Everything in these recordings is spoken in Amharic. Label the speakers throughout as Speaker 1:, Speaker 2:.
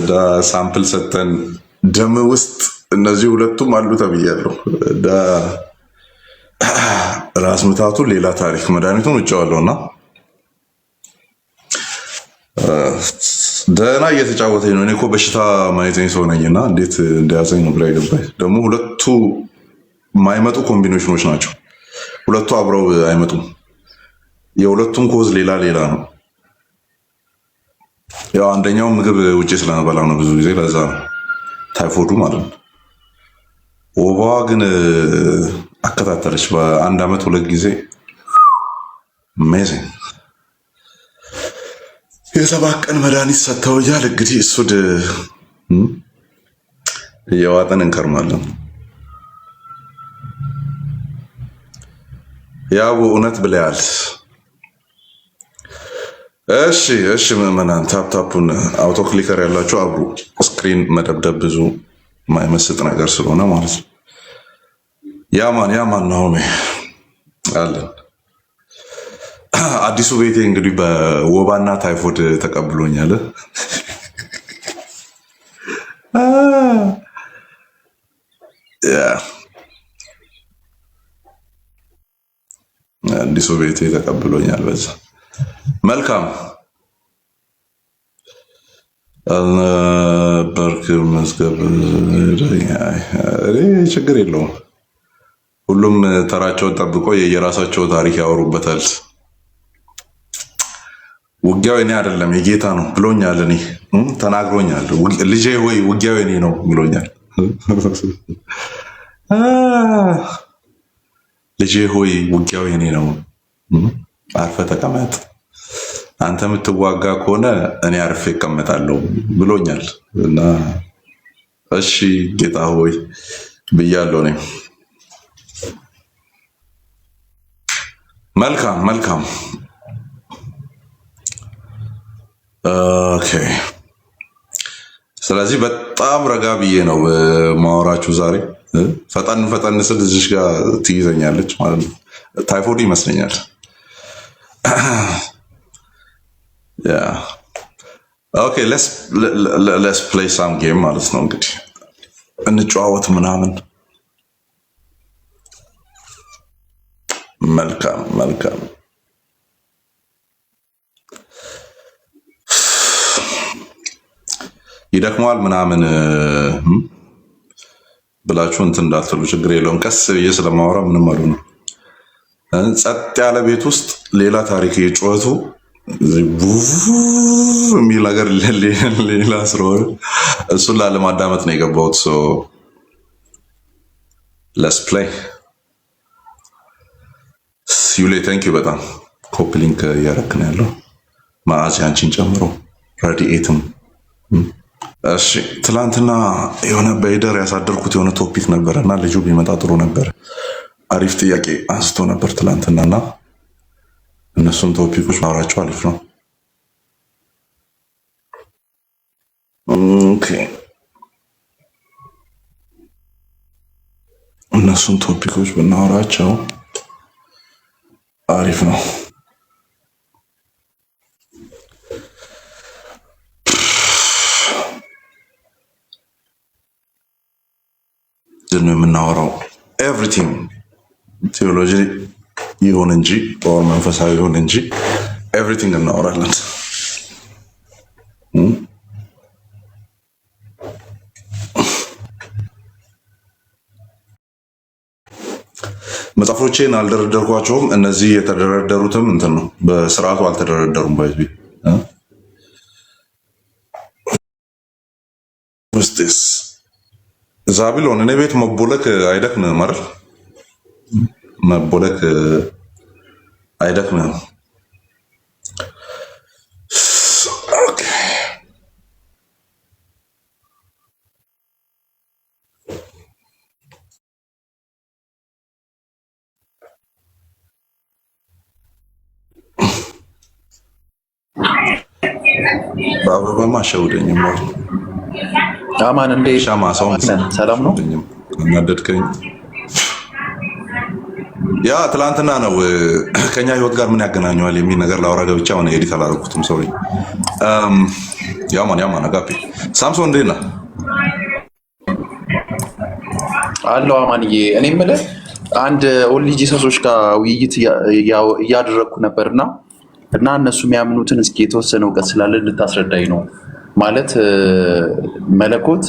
Speaker 1: ዳ ሳምፕል ሰጠን ደም ውስጥ እነዚህ ሁለቱም አሉ ተብያለሁ። ዳ ራስ ምታቱ ሌላ ታሪክ መድኃኒቱን ውጭዋለሁና ደህና እየተጫወተኝ ነው። እኔ እኮ በሽታ ማየተኝ ሰው ነኝና እንዴት እንደያዘኝ ነው ግራ የገባኝ። ደግሞ ሁለቱ የማይመጡ ኮምቢኔሽኖች ናቸው። ሁለቱ አብረው አይመጡም። የሁለቱም ኮዝ ሌላ ሌላ ነው። ያው አንደኛው ምግብ ውጭ ስለነበላ ነው ብዙ ጊዜ፣ ለዛ ነው ታይፎዱ ማለት ነው። ወባዋ ግን አከታተለች በአንድ አመት 2 ጊዜ ሜዚንግ። የ7 ቀን መድኃኒት ሰጥተውኛል። እንግዲህ እሱን እየዋጠን እንከርማለን። ያው እውነት ብለያል። እሺ ምዕመናን ታፕታፑን አውቶ ክሊከር ያላችሁ አብሩ። ስክሪን መደብደብ ብዙ የማይመስጥ ነገር ስለሆነ ማለት ነው። ያማን ነው አለን። አዲሱ ቤቴ እንግዲህ በወባና ታይፎድ ተቀብሎኛል። አዲሱ ቤቴ ተቀብሎኛል። በዛ መልካም አልነበርክም መዝገብ ችግር የለውም። ሁሉም ተራቸውን ጠብቆ የየራሳቸው ታሪክ ያወሩበታል። ውጊያው እኔ አይደለም የጌታ ነው ብሎኛል። እኔ ተናግሮኛል። ልጄ ሆይ ውጊያው እኔ ነው ብሎኛል። ልጄ ሆይ ውጊያው እኔ ነው፣ አርፈ ተቀመጥ፣ አንተ የምትዋጋ ከሆነ እኔ አርፌ እቀመጣለሁ ብሎኛል። እና እሺ ጌታ ሆይ ብያለሁ እኔም። መልካም ኦኬ። ስለዚህ በጣም ረጋ ብዬ ነው ማወራችሁ ዛሬ። ፈጠን ስል እዚሽ ጋር ትይዘኛለች ማለት ነው። ታይፎድ ይመስለኛል። ኦኬ ሌትስ ፕሌይ ሳም ጌም ማለት ነው። እንግዲህ እንጨዋወት ምናምን። መልካም ይደክመዋል ምናምን ብላችሁ እንትን እንዳትሉ ችግር የለውም። ቀስ ብዬ ስለማወራ ምንም አሉ ነው። ጸጥ ያለ ቤት ውስጥ ሌላ ታሪክ የጩኸቱ የሚል ነገር ሌላ ስለሆነ እሱን ላለማዳመጥ ነው የገባሁት። ለስ ፕሌይ ዩሌ ታንክ ዩ በጣም ኮፒ ሊንክ እያደረክ ነው ያለው ማዕዚ አንቺን ጨምሮ ረዲኤትም። እሺ ትላንትና የሆነ በይደር ያሳደርኩት የሆነ ቶፒክ ነበረ እና ልጁ ቢመጣ ጥሩ ነበር። አሪፍ ጥያቄ አንስቶ ነበር ትላንትና እና እነሱን ቶፒኮች ማውራቸው አሪፍ ነው። ኦኬ እነሱን ቶፒኮች ብናወራቸው አሪፍ ነው። ነው የምናወራው ኤቭሪቲንግ ቴዎሎጂ ይሁን እንጂ መንፈሳዊ ይሁን እንጂ ኤቭሪቲንግ እናወራለን። መጽሐፎቼን አልደረደርኳቸውም። እነዚህ የተደረደሩትም እንትን ነው፣ በስርዓቱ አልተደረደሩም። ባይዚ ውስጥስ ዛቢሎን እኔ ቤት መቦለክ አይደክምም አይደል? መቦለክ አይደክምም። በአበባማ አሸውደኝም ማለት
Speaker 2: አማን እንዴ
Speaker 1: ሻማ ሰው
Speaker 2: ሰላም ነው።
Speaker 1: እናደድከኝ። ያ ትላንትና ነው ከኛ ህይወት ጋር ምን ያገናኘዋል የሚል ነገር ላወራ ገብቻ ሆነ ኤዲት አላደረኩትም። ሶሪ ያማን አጋፔ ሳምሶን እንዴት ነህ?
Speaker 2: አለው አማንዬ። እኔ የምልህ አንድ ኦንሊ ጂሰሶች ጋር ውይይት እያደረግኩ ነበርና እና እነሱ የሚያምኑትን እስኪ የተወሰነ እውቀት ስላለ ልታስረዳኝ ነው። ማለት መለኮት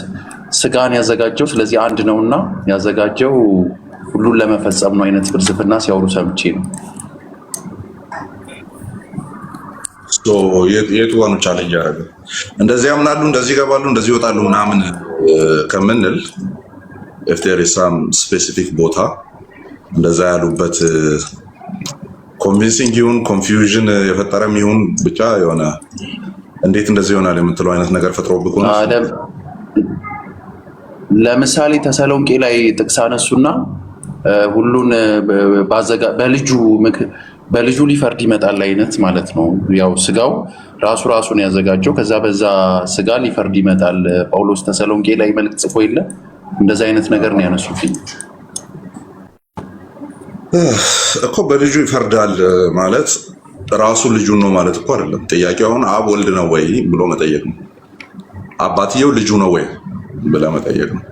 Speaker 2: ስጋን ያዘጋጀው ስለዚህ አንድ ነውና ያዘጋጀው ሁሉን ለመፈጸም ነው አይነት ፍልስፍና ሲያወሩ ሰምቼ ነው።
Speaker 1: የቱ ጋር ነው ቻሌንጅ ያደረገ? እንደዚህ ያምናሉ፣ እንደዚህ ይገባሉ፣ እንደዚህ ይወጣሉ ምናምን ከምንል if there is some specific ቦታ እንደዛ ያሉበት ኮንቪንሲንግ ይሁን ኮንፊውዥን የፈጠረም ይሁን ብቻ የሆነ እንዴት እንደዚህ ይሆናል የምትለው አይነት ነገር ፈጥሮብህ ነው።
Speaker 2: ለምሳሌ ተሰሎንቄ ላይ ጥቅስ አነሱና ሁሉን በልጁ ሊፈርድ ይመጣል አይነት ማለት ነው። ያው ስጋው ራሱን ያዘጋጀው ከዛ በዛ ስጋ ሊፈርድ ይመጣል። ጳውሎስ ተሰሎንቄ ላይ መልእክት ጽፎ የለ እንደዛ አይነት ነገር ነው ያነሱትኝ
Speaker 1: እኮ። በልጁ ይፈርዳል ማለት ራሱ ልጁን ነው ማለት እኮ አይደለም። ጥያቄው አሁን አብ ወልድ ነው ወይ ብሎ መጠየቅ ነው። አባትየው ልጁ ነው ወይ ብለህ መጠየቅ ነው።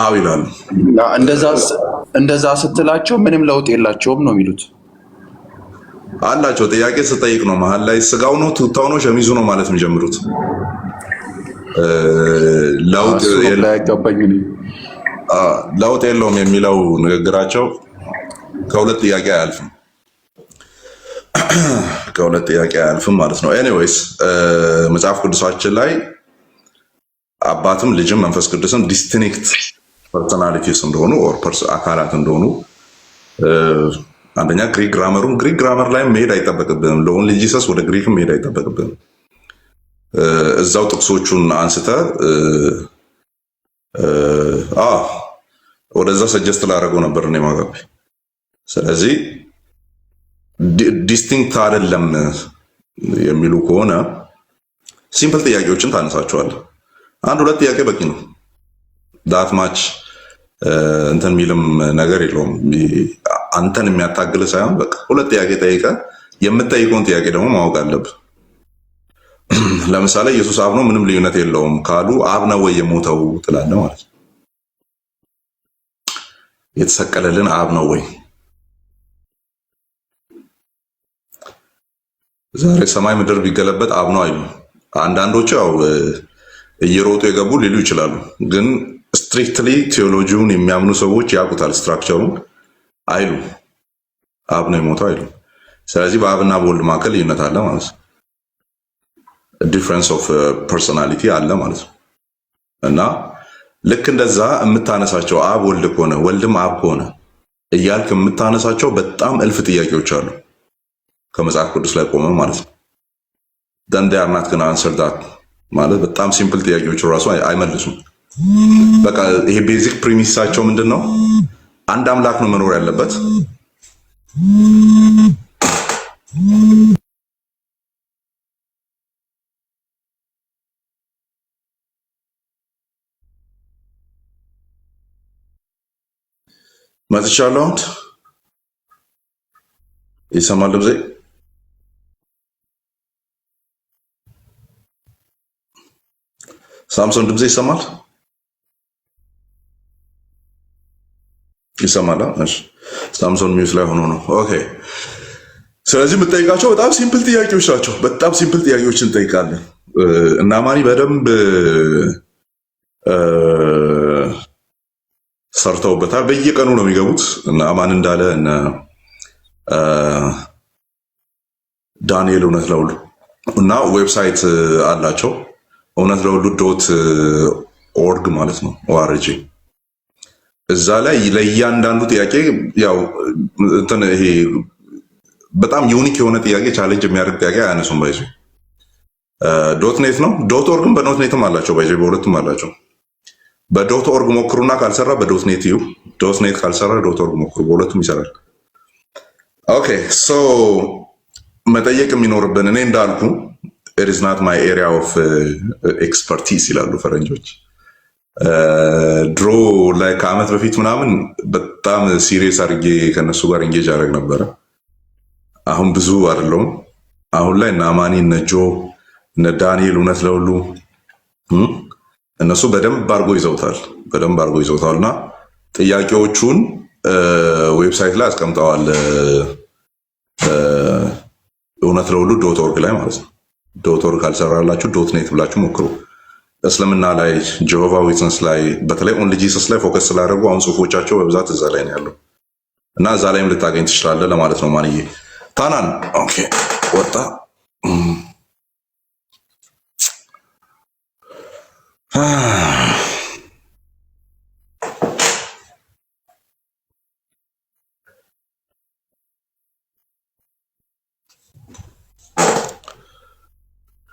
Speaker 1: አብ ይላሉ።
Speaker 2: እንደዛ ስትላቸው ምንም ለውጥ የላቸውም ነው የሚሉት።
Speaker 1: አላቸው። ጥያቄ ስጠይቅ ነው መሀል ላይ ስጋው ነው ቱታው ነው ሸሚዙ ነው ማለት የሚጀምሩት። ለውጥ የለውም የሚለው ንግግራቸው ከሁለት ጥያቄ አያልፍም ማለት ነው። ኤኒዌይስ መጽሐፍ ቅዱሳችን ላይ አባትም ልጅም መንፈስ ቅዱስም ዲስቲንክት ፐርሶናሊቲስ እንደሆኑ አካላት እንደሆኑ አንደኛ ግሪክ ግራመር ላይ መሄድ አይጠበቅብንም። ለኦንሊ ጂሰስ ወደ ግሪክም መሄድ አይጠበቅብንም። እዛው ጥቅሶቹን አንስተ ወደዛ ሰጀስት ላደረገው ነበር እኔ ማጋቢ። ስለዚህ ዲስቲንክት አይደለም የሚሉ ከሆነ ሲምፕል ጥያቄዎችን ታነሳቸዋለህ። አንድ ሁለት ጥያቄ በቂ ነው። ዳት ማች እንትን የሚልም ነገር የለውም። አንተን የሚያታግል ሳይሆን በቃ ሁለት ጥያቄ ጠይቀህ የምትጠይቀውን ጥያቄ ደግሞ ማወቅ አለብህ። ለምሳሌ ኢየሱስ አብ ነው ምንም ልዩነት የለውም ካሉ አብ ነው ወይ የሞተው ትላለህ ማለት ነው። የተሰቀለልን አብ ነው ወይ? ዛሬ ሰማይ ምድር ቢገለበጥ አብ ነው አይሉ። አንዳንዶቹ ያው እየሮጡ የገቡ ሊሉ ይችላሉ። ግን ስትሪክትሊ ቴዎሎጂውን የሚያምኑ ሰዎች ያውቁታል። ስትራክቸሩን አይሉ አብ ነው የሞተው አይሉ። ስለዚህ በአብና በወልድ መካከል ልዩነት አለ ማለት ነው። ዲፍረንስ ኦፍ ፐርሶናሊቲ አለ ማለት ነው። እና ልክ እንደዛ የምታነሳቸው አብ ወልድ ከሆነ ወልድም አብ ከሆነ እያልክ የምታነሳቸው በጣም እልፍ ጥያቄዎች አሉ ከመጽሐፍ ቅዱስ ላይ ቆመ ማለት ነው። then they are not gonna answer that ማለት በጣም ሲምፕል ጥያቄዎች ራሱ አይመልሱም። በቃ ይሄ ቤዚክ ፕሪሚሳቸው ምንድን ነው? አንድ አምላክ ነው መኖር ያለበት። መጥቻለሁ። አሁን ይሰማል ድምጼ? ሳምሶን ድምጼ ይሰማል? ይሰማል? እሺ፣ ሳምሶን ሚውት ላይ ሆኖ ነው። ኦኬ። ስለዚህ የምጠይቃቸው በጣም ሲምፕል ጥያቄዎች ናቸው። በጣም ሲምፕል ጥያቄዎችን እንጠይቃለን እና ማኒ በደንብ ሰርተውበታል። በየቀኑ ነው የሚገቡት እና ማን እንዳለ እነ ዳንኤል እውነት ለሁሉ እና ዌብሳይት አላቸው እውነት ለሁሉ ዶት ኦርግ ማለት ነው ኦአርጂ። እዛ ላይ ለእያንዳንዱ ጥያቄ ያው እንትን ይሄ በጣም ዩኒክ የሆነ ጥያቄ ቻሌንጅ የሚያደርግ ጥያቄ አያነሱም። ባይዙ ዶት ኔት ነው ዶት ኦርግም በዶት ኔትም አላቸው። ባይዙ በሁለቱም አላቸው። በዶት ኦርግ ሞክሩና ካልሰራ በዶት ኔት ይዩ። ዶት ኔት ካልሰራ ዶት ኦርግ ሞክሩ። በሁለቱም ይሰራል። ኦኬ ሶ መጠየቅ የሚኖርብን እኔ እንዳልኩ it is not my area of expertise ይላሉ ፈረንጆች። ድሮ ላይ ከአመት በፊት ምናምን በጣም ሲሪየስ አድርጌ ከነሱ ጋር እንጌጅ አደረግ ነበረ። አሁን ብዙ አይደለሁም። አሁን ላይ እነ አማኒ እነ ጆ እነ ዳንኤል እውነት ለሁሉ እነሱ በደንብ አድርጎ ይዘውታልና ጥያቄዎቹን ዌብሳይት ላይ አስቀምጠዋል። እውነት ለሁሉ .org ላይ ማለት ነው። .org ካልሰራላችሁ .net ብላችሁ ሞክሩ። እስልምና ላይ ጀሆቫ ዊትነስ ላይ በተለይ ኦንሊ ጂሰስ ላይ ፎከስ ስላደረጉ አሁን ጽሁፎቻቸው በብዛት እዛ ላይ ነው ያለው እና እዛ ላይም ልታገኝ ትችላለህ ለማለት ነው። ማንዬ ታናን ኦኬ ወጣ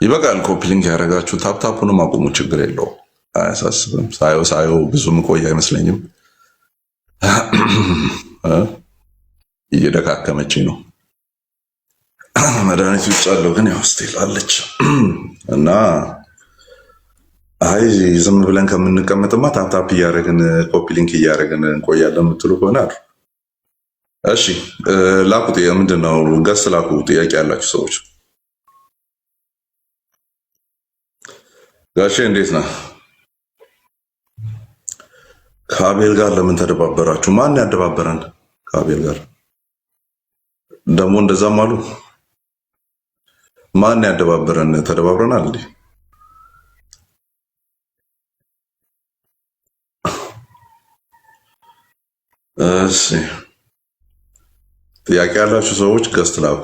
Speaker 1: ይበቃል። ኮፒሊንግ ያደረጋችሁ ታፕታፑንም አቁሙ፣ ችግር የለው አያሳስብም። ሳየው ብዙም ቆይ አይመስለኝም። እየደካከመችኝ ነው። መድኃኒት ውጭ አለው ግን ያው ስቲል አለች እና አይ ዝም ብለን ከምንቀመጥማ ታፕታፕ እያደረግን ኮፒሊንክ እያደረግን እንቆያለን የምትሉ ከሆነ አሉ። እሺ ላኩ። ምንድን ነው ገስ ላኩ። ጥያቄ ያላችሁ ሰዎች ጋሼ እንዴት ነህ? ከአቤል ጋር ለምን ተደባበራችሁ? ማን ያደባበረን? ከአቤል ጋር ደግሞ እንደዛም አሉ። ማን ያደባበረን? ተደባብረናል እንዴ? እሺ ጥያቄ ያላችሁ ሰዎች ገስት ላኩ።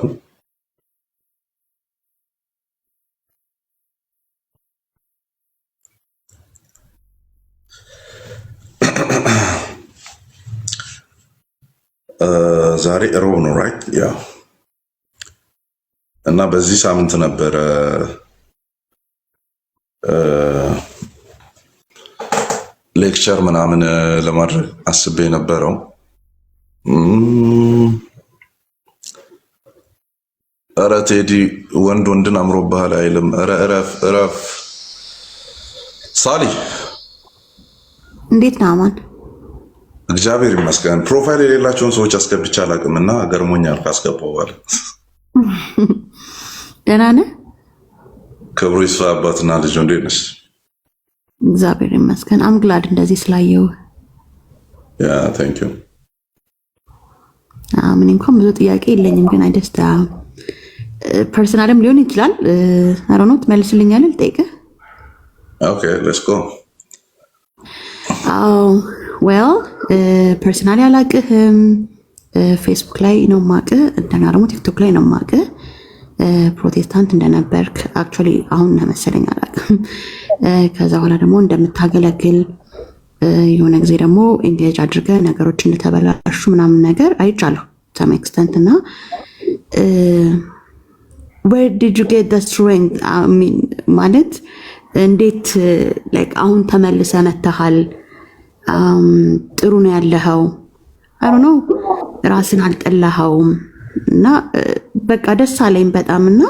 Speaker 1: ዛሬ እሮብ ነው ራይት? ያ እና በዚህ ሳምንት ነበረ ሌክቸር ምናምን ለማድረግ አስቤ የነበረው። ኧረ ቴዲ ወንድ ወንድን አምሮብሃል አይልም። ኧረ እረፍ። ሳሊ
Speaker 3: እንዴት ነህ አማን?
Speaker 1: እግዚአብሔር ይመስገን። ፕሮፋይል የሌላቸውን ሰዎች አስገብቼ አላውቅም እና ገርሞኛል ካስገባው በኋላ።
Speaker 3: ደህና ነህ?
Speaker 1: ክብሩ ይስፋ። አባትና ልጅ እንዴት ነሽ?
Speaker 3: እግዚአብሔር ይመስገን። አምግላድ እንደዚህ ስላየው።
Speaker 1: ያ ታንክ ዩ።
Speaker 3: ምን እንኳን ብዙ ጥያቄ የለኝም ግን አይደስታ ፐርሰናልም ሊሆን ይችላል። አይ ዶንት ኖ ትመልስልኛለህ ልጠይቅህ?
Speaker 1: ኦኬ ሌትስ ጎ።
Speaker 3: ዌል ፐርሰናሊ አላቅህም። ፌስቡክ ላይ ነው ማቅህ፣ እንደና ደግሞ ቲክቶክ ላይ ነው ማቅህ። ፕሮቴስታንት እንደነበርክ አክቹዋሊ አሁን ነው መሰለኝ አላቅም። ከዛ በኋላ ደግሞ እንደምታገለግል የሆነ ጊዜ ደግሞ ኤንጌጅ አድርገህ ነገሮች እንደተበላሹ ምናምን ነገር አይቻለሁ ሰም ኤክስተንት እና where did you get the strength? I mean ማለት እንዴት ላይክ አሁን ተመልሰ መተሃል? ጥሩ ነው ያለኸው? አይ ዶንት ኖ ራስን አልጠላኸውም? እና በቃ ደስ አለኝ በጣም። እና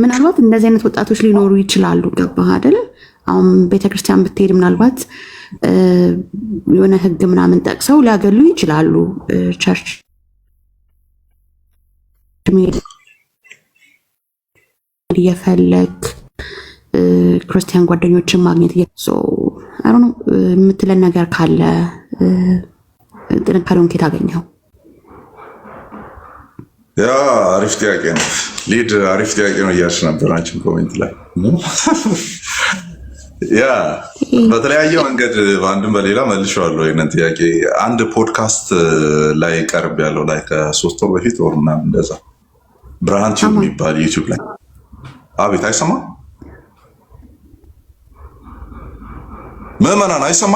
Speaker 3: ምናልባት እንደዚህ አይነት ወጣቶች ሊኖሩ ይችላሉ። ገባህ አይደል? አሁን ቤተክርስቲያን ብትሄድ ምናልባት የሆነ ህግ ምናምን ጠቅሰው ሊያገሉ ይችላሉ። ቸርች እየፈለግ ክርስቲያን ጓደኞችን ማግኘት የምትለን ነገር ካለ ጥንካሬውን ኬት አገኘው?
Speaker 1: ያ አሪፍ ጥያቄ ነው። ሊድ አሪፍ ጥያቄ ነው እያልሽ ነበር አንቺም ኮሜንት ላይ። ያ በተለያየ መንገድ በአንድም በሌላ መልሼዋለሁ ይሄንን ጥያቄ። አንድ ፖድካስት ላይ ቀርብ ያለው ላይ ከ3 ወር በፊት ወር ምናምን እንደዛ ብርሃን ቲዩብ የሚባል ዩቲዩብ ላይ። አቤት አይሰማ? ምዕመናን አይሰማ?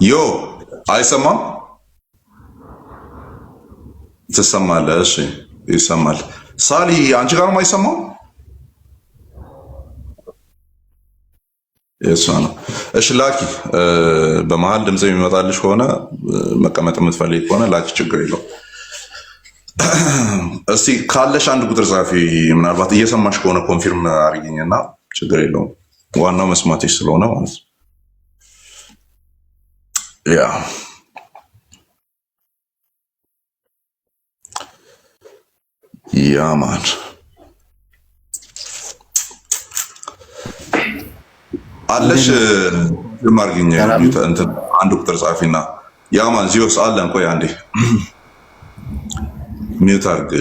Speaker 1: ዮ አይሰማም? ትሰማለህ? እሺ ይሰማል። ሳሊ አንቺ ጋርም አይሰማም? የእሷ ነው። እሺ ላኪ። በመሀል ድምፅ የሚመጣልሽ ከሆነ መቀመጥ የምትፈልግ ከሆነ ላኪ፣ ችግር የለው። እስቲ ካለሽ አንድ ቁጥር ጻፊ። ምናልባት እየሰማሽ ከሆነ ኮንፊርም አድርጊኝና ችግር የለውም። ዋናው መስማትሽ ስለሆነ ማለት ነው። ያ ያማን አለሽ ማርግኝ እንትን አንድ ቁጥር ጻፊና ያማን ዚዮስ አለን። ቆይ አንዴ ሚውት አድርግ።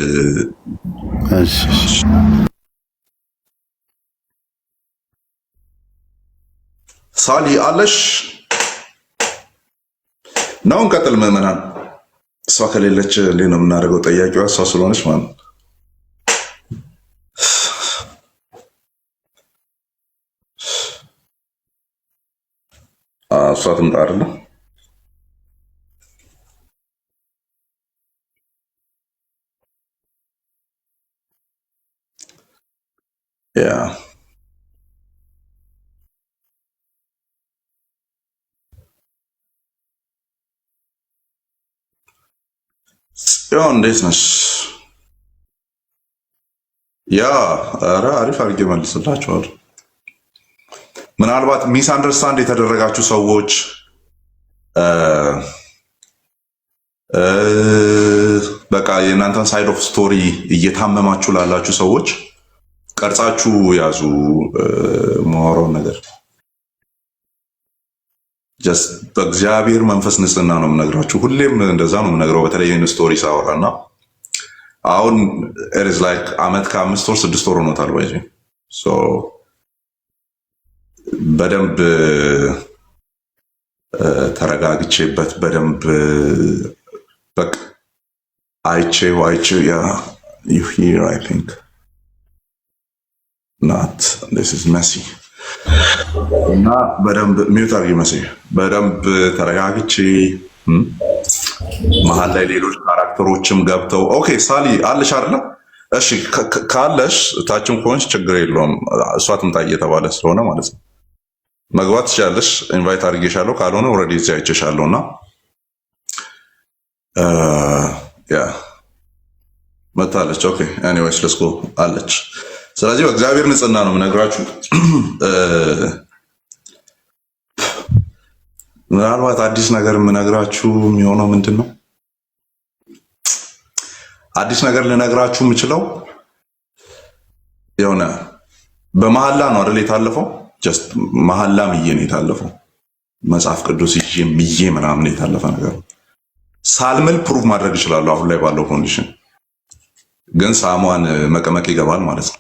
Speaker 1: ሳሊ አለሽ ነው። እንቀጥል ምዕመናን። እሷ ከሌለች እንዴት ነው የምናደርገው? ጠያቂዋ እሷ ስለሆነች ማለት ነው። እሷ ትምጣ አይደለ? ያ ጽዮን እንዴት ነሽ? ያ ኧረ አሪፍ አድርጌ መልስላችኋል። ምናልባት ሚስ አንደርስታንድ የተደረጋችሁ ሰዎች በቃ የእናንተን ሳይድ ኦፍ ስቶሪ እየታመማችሁ ላላችሁ ሰዎች ቀርጻችሁ ያዙ። መሆረውን ነገር ጀስት በእግዚአብሔር መንፈስ ንጽህና ነው የምነግራችሁ። ሁሌም እንደዛ ነው የምነግረው። በተለይ ይህን ስቶሪ ሳወራ እና አሁን ኢትስ ላይክ አመት ከ5 ወር 6 ወር ሆኖታል። ባይዜ በደንብ ተረጋግቼበት በደንብ በቃ አይቼው ያ you hear I think not this is messy እና በደንብ ሚውት አድርጊ መሲ። በደንብ ተረጋግቼ መሀል ላይ ሌሎች ካራክተሮችም ገብተው ኦኬ ሳሊ አለሽ አይደለ? እሺ ካለሽ ታችን ከሆንሽ ችግር የለውም። እሷ ትምጣ እየተባለ ስለሆነ ማለት ነው መግባት ትችላለሽ። ኢንቫይት አድርጌሻለሁ። ካልሆነ ኦልሬዲ እዚያ አይቼሻለሁ እና ያ መታለች። ኦኬ ኤኒዌይስ ሌትስ ጎ አለች። ስለዚህ በእግዚአብሔር ንጽህና ነው የምነግራችሁ። ምናልባት አዲስ ነገር የምነግራችሁ የሚሆነው ምንድን ነው? አዲስ ነገር ልነግራችሁ የምችለው የሆነ በመሐላ ነው አይደል የታለፈው። ጀስት መሐላ ምዬ ነው የታለፈው። መጽሐፍ ቅዱስ ይዤ ምዬ ምናምን የታለፈ ነገር ነው። ሳልምል ፕሩቭ ማድረግ እችላለሁ። አሁን ላይ ባለው ኮንዲሽን ግን ሳሟን መቀመቅ ይገባል ማለት ነው።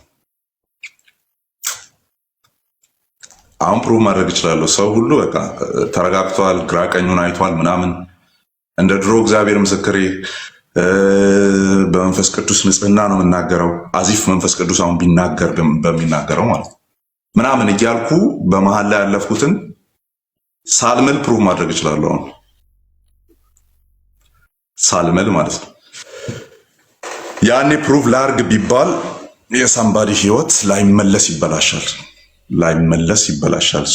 Speaker 1: አሁን ፕሩቭ ማድረግ እችላለሁ። ሰው ሁሉ በቃ ተረጋግቷል፣ ግራ ቀኙን አይቷል ምናምን። እንደ ድሮ እግዚአብሔር ምስክሬ በመንፈስ ቅዱስ ንጽህና ነው የምናገረው። አዚፍ መንፈስ ቅዱስ አሁን ቢናገር በሚናገረው ማለት ነው ምናምን እያልኩ በመሀል ላይ ያለፍኩትን ሳልምል ፕሩቭ ማድረግ እችላለሁ። አሁን ሳልምል ማለት ነው። ያኔ ፕሩቭ ላርግ ቢባል የሳምባዲ ህይወት ላይመለስ ይበላሻል።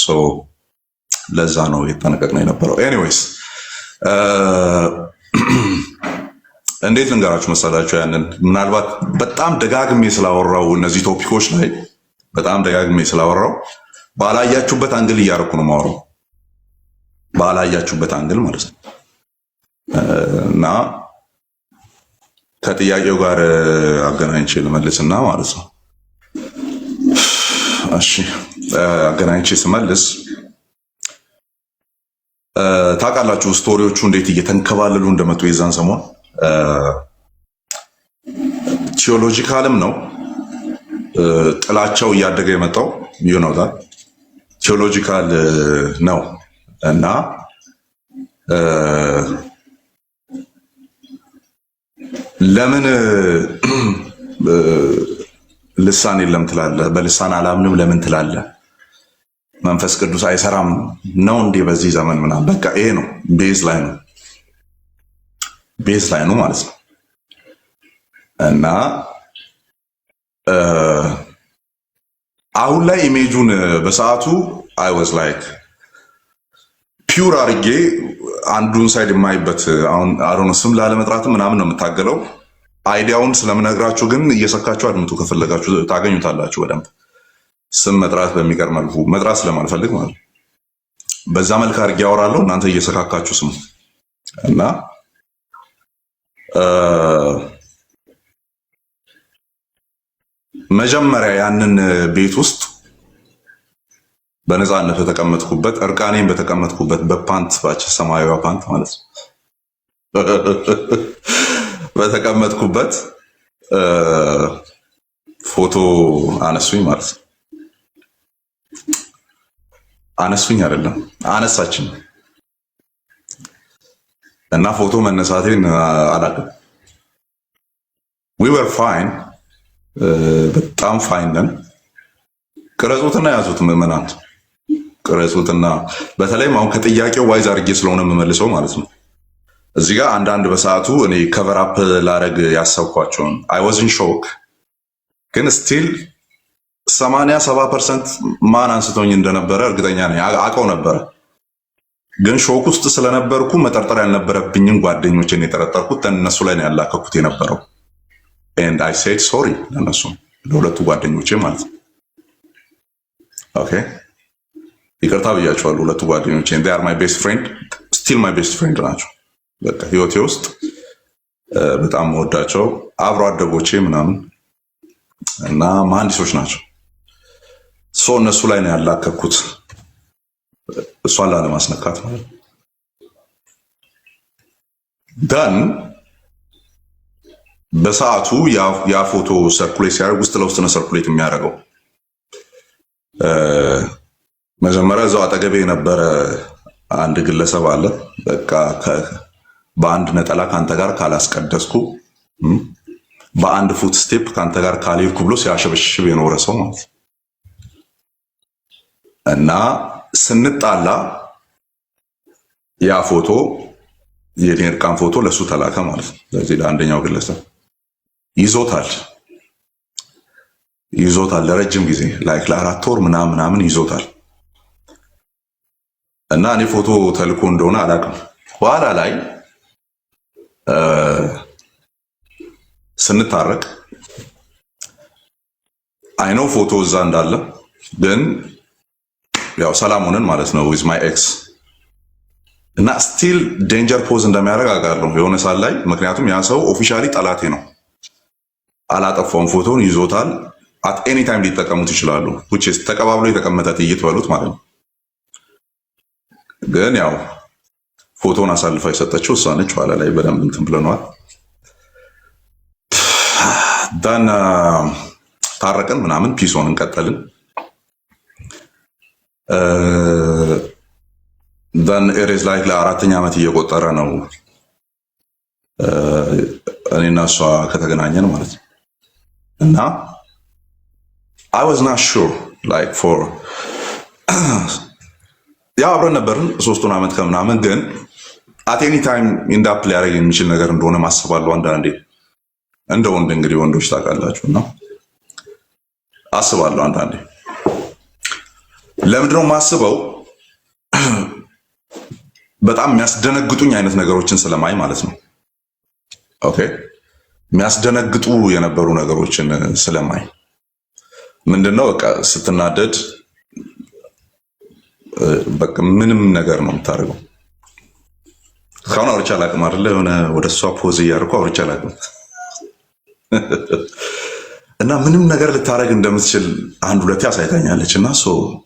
Speaker 1: ለዛ ነው የተጠነቀቅነው የነበረው። ኤኒዌይስ እንዴት ልንገራችሁ መሰላችሁ? ያንን ምናልባት በጣም ደጋግሜ ስላወራው እነዚህ ቶፒኮች ላይ በጣም ደጋግሜ ስላወራው ባላያችሁበት አንግል እያደረኩ ነው የማወራው። ባላያችሁበት አንግል ማለት ነው እና ከጥያቄው ጋር አገናኝቼ ልመልስና ማለት ነው። እሺ አገናኝቼ ስመልስ ታውቃላችሁ ስቶሪዎቹ እንዴት እየተንከባለሉ እንደመጡ የዛን ሰሞን ቲዮሎጂካልም ነው ጥላቸው እያደገ የመጣው ይሆናል። ቲዮሎጂካል ነው እና ለምን ልሳን የለም ትላለህ? በልሳን አላምንም ለምን ትላለህ? መንፈስ ቅዱስ አይሰራም ነው እንዴ በዚህ ዘመን ምናምን። በቃ ይሄ ነው ቤዝ ላይ ነው ማለት ነው። እና አሁን ላይ ኢሜጁን በሰዓቱ አይ ዋዝ ላይክ ፒውር አድርጌ አንዱን ሳይድ የማይበት አሁን አሮን ስም ላለመጥራትም ምናምን ነው የምታገለው። አይዲያውን ስለምነግራችሁ ግን እየሰካችሁ አድምጡ። ከፈለጋችሁ ታገኙታላችሁ በደንብ። ስም መጥራት በሚቀር መልኩ መጥራት ስለማልፈልግ ማለት ነው። በዛ መልክ አድርጌ ያወራለሁ፣ እናንተ እየሰካካችሁ ስሙ እና መጀመሪያ ያንን ቤት ውስጥ በነፃነት በተቀመጥኩበት እርቃኔን በተቀመጥኩበት በፓንት ባች ሰማያዊ ፓንት ማለት ነው በተቀመጥኩበት ፎቶ አነሱኝ ማለት ነው። አነሱኝ አይደለም አነሳችን እና ፎቶ መነሳቴን አላውቅም። we were fine በጣም ፋይን ነን። ቅረጹትና ያዙት ምዕመናን ቅረጹትና በተለይም አሁን ከጥያቄው ዋይዝ አድርጌ ስለሆነ የምመልሰው ማለት ነው። እዚህ ጋር አንዳንድ በሰዓቱ እኔ ከቨር አፕ ላረግ ያሰብኳቸውን I was in shock ግን ስቲል 80-70% ማን አንስቶኝ እንደነበረ እርግጠኛ ነኝ አውቀው ነበረ። ግን ሾክ ውስጥ ስለነበርኩ መጠርጠር ያልነበረብኝን ጓደኞችን የጠረጠርኩት እነሱ ላይ ነው ያላከኩት የነበረው and I said sorry ለነሱ ለሁለቱ ጓደኞቼ ማለት ነው። ኦኬ ይቅርታ ብያቸዋለሁ ሁለቱ ጓደኞቼ and they are my best friend still my best friend ናቸው። በቃ ህይወቴ ውስጥ በጣም ወዳቸው አብሮ አደጎቼ ምናምን እና መሐንዲሶች ናቸው። እነሱ ላይ ነው ያላከኩት እሷን ላለማስነካት ማለት ነው። ዳን በሰዓቱ ያ ፎቶ ሰርኩሌት ሲያደርግ ውስጥ ለውስጥ ነው ሰርኩሌት የሚያደርገው። መጀመሪያ እዛው አጠገቤ የነበረ አንድ ግለሰብ አለ። በቃ በአንድ ነጠላ ካንተ ጋር ካላስቀደስኩ በአንድ ፉት ስቴፕ ካንተ ጋር ካልሄድኩ ብሎ ሲያሸበሽብ የኖረ ሰው ማለት ነው። እና ስንጣላ ያ ፎቶ የኔ እርቃን ፎቶ ለሱ ተላከ ማለት ነው። ለዚህ ለአንደኛው ግለሰብ ይዞታል ለረጅም ጊዜ ላይክ ለ4 ወር ምናምን ይዞታል። እና እኔ ፎቶ ተልኮ እንደሆነ አላውቅም። ኋላ ላይ ስንታረቅ አይኖ ፎቶ እዛ እንዳለ ግን ያው ሰላም ሆነን ማለት ነው with my ex እና ስቲል ዴንጀር ፖዝ እንደሚያደርግ አውቃለሁ የሆነ ሰዓት ላይ። ምክንያቱም ያ ሰው ኦፊሻሊ ጠላቴ ነው። አላጠፋውም፣ ፎቶውን ይዞታል። at any time ሊጠቀሙት ይችላሉ which is ተቀባብሎ የተቀመጠ ጥይት በሉት ማለት ነው። ግን ያው ፎቶውን አሳልፋ የሰጠችው እሷ ነች። ኋላ ላይ በደንብ እንትን ብለናል። ዳን ታረቀን ምናምን ፒሶን እንቀጠልን። ዳን ኢት ኢዝ ላይክ ለአራተኛ ዓመት እየቆጠረ ነው እኔና እሷ ከተገናኘን ማለት ነው። እና I was not sure like for ያው አብረን ነበርን 3 ዓመት ከምናምን ግን at any time ኢንድ አፕ ሊያደርግ የሚችል ነገር እንደሆነ ማስባለሁ አንዳንዴ። እንደ ወንድ እንግዲህ ወንዶች ታውቃላችሁ እና አስባለሁ አንዳንዴ። ለምንድነው ማስበው? በጣም የሚያስደነግጡኝ አይነት ነገሮችን ስለማይ ማለት ነው። ኦኬ የሚያስደነግጡ የነበሩ ነገሮችን ስለማይ ምንድነው በቃ ስትናደድ በቃ ምንም ነገር ነው የምታደርገው። እስካሁን አውርቼ አላውቅም አይደለ? የሆነ ወደ እሷ ፖዝ እያደረኩ አውርቼ አላውቅም። እና ምንም ነገር ልታደርግ እንደምትችል አንድ ሁለቴ አሳይታኛለች። እና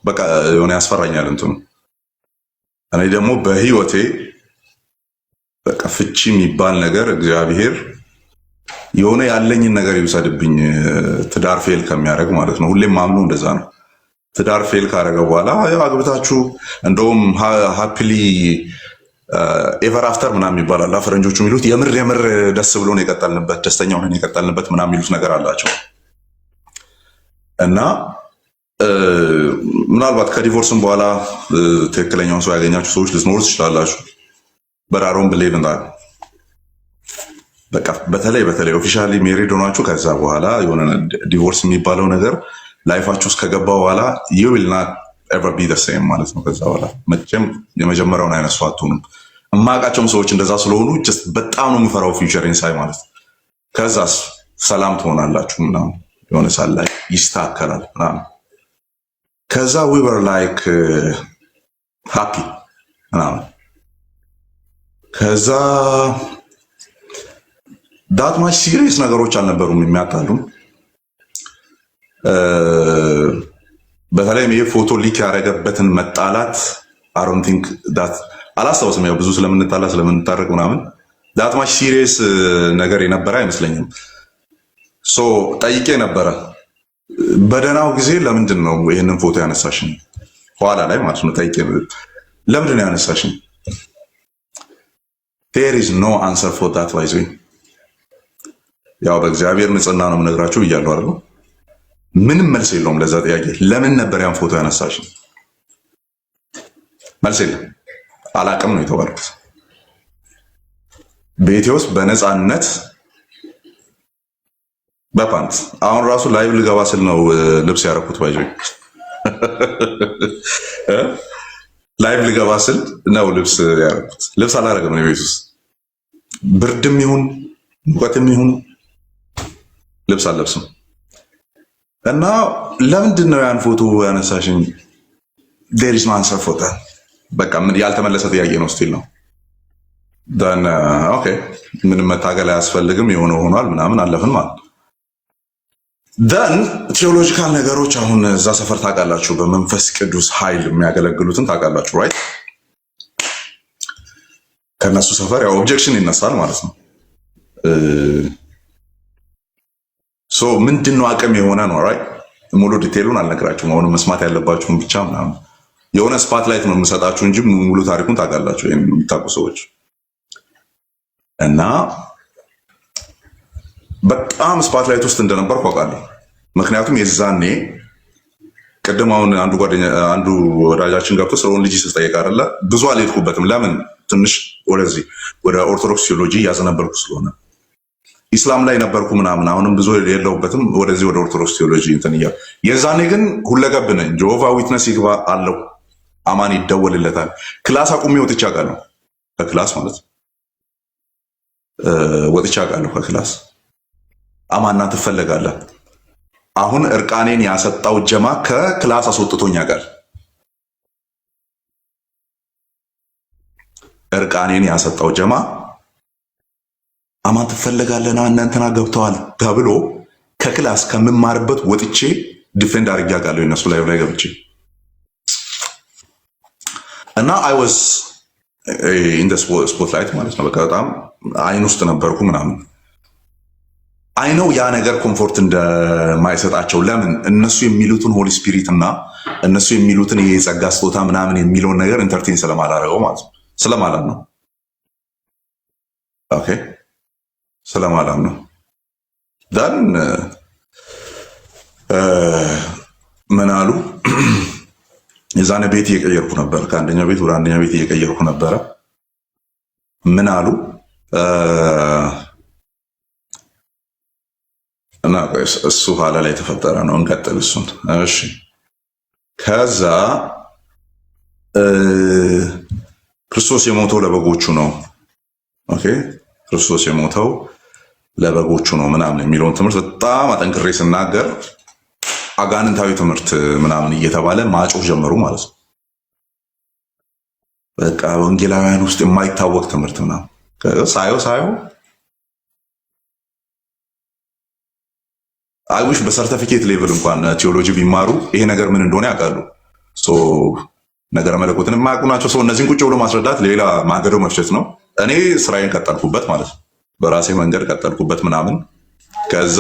Speaker 1: በቃ የሆነ ያስፈራኛል እንትኑ። እኔ ደግሞ በህይወቴ በቃ ፍቺ የሚባል ነገር እግዚአብሔር የሆነ ያለኝን ነገር ይውሰድብኝ ትዳር ፌል ከሚያደርግ ማለት ነው። ሁሌም ማምነው እንደዛ ነው። ትዳር ፌል ካደረገ በኋላ ያው አግብታችሁ እንደውም ሃፒሊ ኤቨር አፍተር ምናምን ይባላል ፈረንጆቹ የሚሉት የምር ደስ ብሎን የቀጠልንበት ደስተኛ ሆነን የቀጠልንበት ምናምን የሚሉት ነገር አላቸው። እና ምናልባት ከዲቮርስም በኋላ ትክክለኛውን ሰው ያገኛችሁ ሰዎች ልትኖሩ ትችላላችሁ። በራሮን ብሌቭ እንዳ በቃ በተለይ ኦፊሻሊ ሜሪድ ሆናችሁ ከዛ በኋላ የሆነ ዲቮርስ የሚባለው ነገር ላይፋችሁ ውስጥ ከገባ በኋላ you will not ever be the same ማለት ነው። ከዛ በኋላ መቼም የመጀመሪያውን አይነት ሰው አትሆኑም። እማውቃቸውም ሰዎች እንደዛ ስለሆኑ just በጣም ነው የምፈራው ፊውቸር ኢንሳይ ማለት ነው። ከዛስ ሰላም ትሆናላችሁ ምናምን የሆነ ሰዓት ላይ ይስተካከላል ምናምን። ከዛ we were like happy ምናምን። ከዛ that much serious ነገሮች አልነበሩም የሚያጣሉም። በተለይም ይሄ ፎቶ ሊክ ያደረገበትን መጣላት አሮን ቲንክ ዳት አላስታውስም። ያው ብዙ ስለምንጣላ ስለምንታረቅ ምናምን ዳት ማች ሲሪየስ ነገር የነበረ አይመስለኝም። ሶ ጠይቄ ነበረ በደህናው ጊዜ ለምንድን ነው ይህንን ፎቶ ያነሳሽኝ? ኋላ ላይ ማለት ነው ጠይቄ ለምንድን ነው ያነሳሽኝ? there is no answer for that by the way። ያው በእግዚአብሔር ንጽህና ነው የምነግራችሁ ብያለሁ አይደል? ምንም መልስ የለውም ለዛ ጥያቄ። ለምን ነበር ያን ፎቶ ያነሳሽኝ? መልስ የለም። አላቅም ነው የተባልኩት። ቤቴ ውስጥ በነፃነት በፓንት አሁን ራሱ ላይቭ ልገባ ስል ነው ልብስ ያደረኩት። ባይዞ ላይቭ ልገባ ስል ነው ልብስ ያደረኩት። ልብስ አላደረግም ነው ቤት ውስጥ ብርድም ይሁን ሙቀትም ይሁን ልብስ አልለብስም። እና ለምንድን ነው ያን ፎቶ ያነሳሽኝ? there is no answer for that። በቃ ምን ያልተመለሰ ጥያቄ ነው ስቲል ነው ደን ኦኬ ምንም መታገል አያስፈልግም የሆነ ሆኗል ምናምን አለፍን ማለት ደን ቴዎሎጂካል ነገሮች አሁን እዛ ሰፈር ታውቃላችሁ፣ በመንፈስ ቅዱስ ኃይል የሚያገለግሉትን ታውቃላችሁ ራይት? ከነሱ ሰፈር ያው ኦብጀክሽን ይነሳል ማለት ነው። ሶ ምንድነው አቅም የሆነ ነው ራይት? ሙሉ ዲቴሉን አልነግራችሁም። አሁን መስማት ያለባችሁን ብቻ ምናምን የሆነ ስፓት ላይት ነው የምሰጣችሁ እንጂ ሙሉ ታሪኩን ታውቃላችሁ የምታውቁ ሰዎች። እና በጣም ስፓት ላይት ውስጥ እንደነበርኩ አውቃለሁ። ምክንያቱም የዛኔ ቅድም አሁን አንዱ ወዳጃችን ገብቶ ስለሆነ ልጅ ስጠይቅ አይደለ ብዙ አልሄድኩበትም። ለምን ትንሽ ወደዚህ ወደ ኦርቶዶክስ ቴዎሎጂ እያዘነበልኩ ስለሆነ ኢስላም ላይ ነበርኩ ምናምን። አሁንም ብዙ የለውበትም ወደዚህ ወደ ኦርቶዶክስ ቴዎሎጂ እንትን እያ የዛኔ ግን ሁለገብ ነኝ። ጆሆቫ ዊትነስ ይግባ አለው አማን ይደወልለታል። ክላስ አቁሜ ወጥቼ አውቃለሁ። ከክላስ ማለት ወጥቼ አውቃለሁ ከክላስ። አማና ትፈለጋለህ። አሁን እርቃኔን ያሰጣው ጀማ ከክላስ አስወጥቶኝ ያውቃል። እርቃኔን ያሰጣው ጀማ አማን ትፈለጋለና እናንተና ገብተዋል ተብሎ ከክላስ ከምማርበት ወጥቼ ዲፌንድ አድርጌ አውቃለሁ እነሱ ላይ ገብቼ እና አይ ዋዝ ኢን ዘ ስፖትላይት ማለት ነው። በቃ በጣም አይን ውስጥ ነበርኩ ምናምን። አይ ነው ያ ነገር ኮምፎርት እንደማይሰጣቸው። ለምን እነሱ የሚሉትን ሆሊ ስፒሪት እና እነሱ የሚሉትን የጸጋ ስጦታ ምናምን የሚለውን ነገር ኢንተርቴን ስለማላደርገው ማለት ነው። ስለማላም ነው ኦኬ፣ ስለማላም ነው ዳን ምን አሉ የዛኔ ቤት እየቀየርኩ ነበር። ከአንደኛ ቤት ወደ አንደኛ ቤት እየቀየርኩ ነበረ። ምን አሉ እና እሱ ኋላ ላይ የተፈጠረ ነው። እንቀጥል እሱን። እሺ ከዛ ክርስቶስ የሞተው ለበጎቹ ነው። ኦኬ ክርስቶስ የሞተው ለበጎቹ ነው ምናምን የሚለውን ትምህርት በጣም አጠንክሬ ስናገር አጋንንታዊ ትምህርት ምናምን እየተባለ ማጮህ ጀመሩ ማለት ነው። በቃ ወንጌላውያን ውስጥ የማይታወቅ ትምህርት ምናምን ሳየው አይዊሽ በሰርቲፊኬት ሌቭል እንኳን ቲዮሎጂ ቢማሩ ይሄ ነገር ምን እንደሆነ ያውቃሉ። ሶ ነገረ መለኮትን የማያውቁ ናቸው። ሰው እነዚህን ቁጭ ብሎ ማስረዳት ሌላ ማገዶ መፍቸት ነው። እኔ ስራዬን ቀጠልኩበት ማለት ነው። በራሴ መንገድ ቀጠልኩበት ምናምን። ከዛ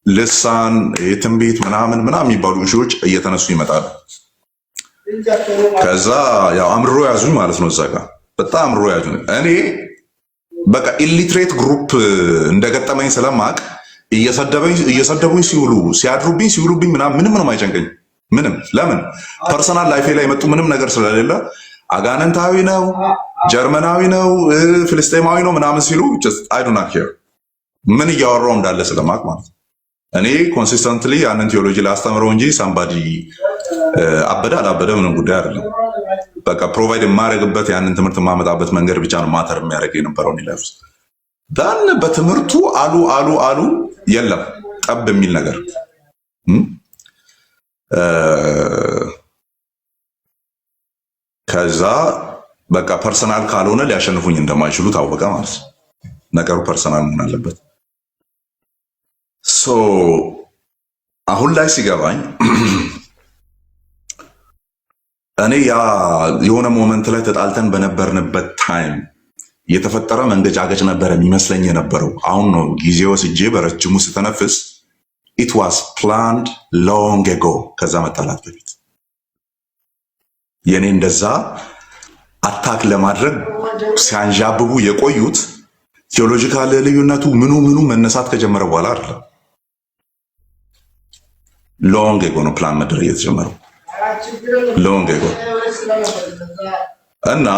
Speaker 1: ልሳን የትንቢት ምናምን የሚባሉ እሺዎች እየተነሱ ይመጣሉ። ከዛ ያው አምርሮ ያዙኝ ማለት ነው። እዛ ጋር በጣም አምርሮ ያዙኝ። እኔ በቃ ኢሊትሬት ግሩፕ እንደገጠመኝ ስለማቅ እየሰደቡኝ ሲውሉ ሲያድሩብኝ ሲውሉብኝ ምንም ነው የማይጨንቀኝ ምንም። ለምን ፐርሰናል ላይፌ ላይ የመጡ ምንም ነገር ስለሌለ አጋንንታዊ ነው ጀርመናዊ ነው ፍልስጤማዊ ነው ምናምን ሲሉ አይ ዱ ናት ኬር ምን እያወራው እንዳለ ስለማቅ ማለት ነው። እኔ ኮንሲስተንትሊ ያንን ቴዎሎጂ ላስተምረው እንጂ ሳምባዲ አበደ አላበደ ምንም ጉዳይ አይደለም። በቃ ፕሮቫይድ የማደርግበት ያንን ትምህርት የማመጣበት መንገድ ብቻ ነው ማተር የሚያደርግ የነበረው ላይፍ ውስጥ። ዳን በትምህርቱ አሉ የለም ጠብ የሚል ነገር ከዛ በቃ ፐርሰናል ካልሆነ ሊያሸንፉኝ እንደማይችሉ ታወቀ ማለት ነው። ነገሩ ፐርሰናል መሆን አለበት። ሶ አሁን ላይ ሲገባኝ እኔ ያ የሆነ ሞመንት ላይ ተጣልተን በነበርንበት ታይም የተፈጠረ መንገጫገጭ ነበረ የሚመስለኝ የነበረው። አሁን ነው ጊዜ ወስጄ በረጅሙ ስተነፍስ ኢት ዋዝ ፕላንድ ሎንግ ኤጎ፣ ከዛ መጣላት በፊት የኔ እንደዛ አታክ ለማድረግ ሲያንዣብቡ የቆዩት ቴዎሎጂካል ልዩነቱ ምኑ መነሳት ከጀመረ በኋላ አይደለም። ሎንግ ኤጎ ነው ፕላን መደረግ የተጀመረው፣ ሎንግ ኤጎ እና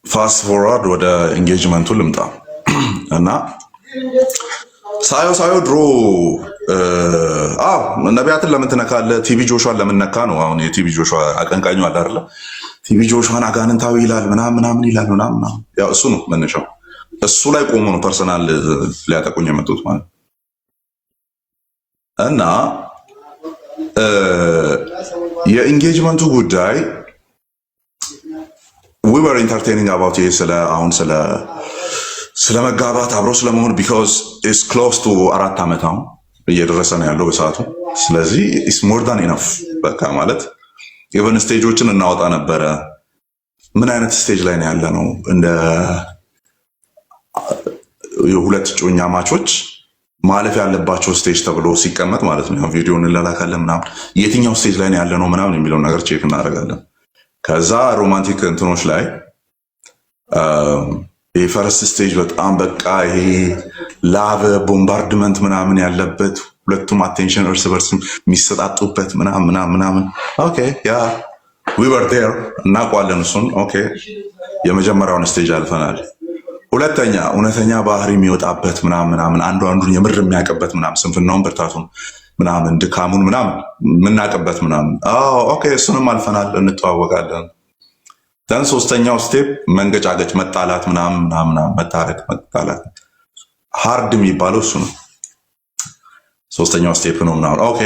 Speaker 1: ፋስት ፎርዋርድ ወደ ኢንጌጅመንቱ ልምጣ እና ሳዮ ድሮ ነቢያትን ለምን ትነካለህ? ቲቪ ጆሹዋን ለምን ነካ ነው። አሁን የቲቪ ጆሹዋ አቀንቃኙ አለ አይደለ? ቲቪ ጆሹዋን አጋንንታዊ ይላል ምናምን ይላል ምናምን። ያው እሱ ነው መነሻው። እሱ ላይ ቆሞ ነው ፐርሰናል ሊያጠቁኝ የመጡት ማለት እና የኢንጌጅመንቱ ጉዳይ we were entertaining about ይሄ ስለ መጋባት አብሮ ስለመሆን because it's close to 4 ዓመት አሁን እየደረሰ ነው ያለው በሰዓቱ። ስለዚህ it's more than enough በቃ ማለት ኢቨን ስቴጆችን እናወጣ ነበረ። ምን አይነት ስቴጅ ላይ ነው ያለ ነው እንደ የሁለት ጮኛ ማቾች ማለፍ ያለባቸው ስቴጅ ተብሎ ሲቀመጥ ማለት ነው። ቪዲዮ እንላላካለን ምናምን የትኛው ስቴጅ ላይ ነው ያለ ነው ምናምን የሚለው ነገር ቼክ እናደርጋለን። ከዛ ሮማንቲክ እንትኖች ላይ የፈረስት ስቴጅ በጣም በቃ ይሄ ላቭ ቦምባርድመንት ምናምን ያለበት ሁለቱም አቴንሽን እርስ በርስ የሚሰጣጡበት ምናምን ኦኬ ያ we were there እናውቀዋለን እሱን። ኦኬ የመጀመሪያውን ስቴጅ አልፈናል። ሁለተኛ እውነተኛ ባህሪ የሚወጣበት ምናምን አንዱን የምር የሚያውቅበት ምናምን ስንፍናውን ብርታቱን ምናምን ድካሙን ምናምን የምናውቅበት ምናምን ኦኬ እሱንም አልፈናል፣ እንተዋወቃለን። ደን ሶስተኛው ስቴፕ መንገጫገጭ፣ መጣላት ምናምን መታረቅ፣ መጣላት ሃርድ የሚባለው እሱ ነው። ሶስተኛው ስቴፕ ነው ምናምን ኦኬ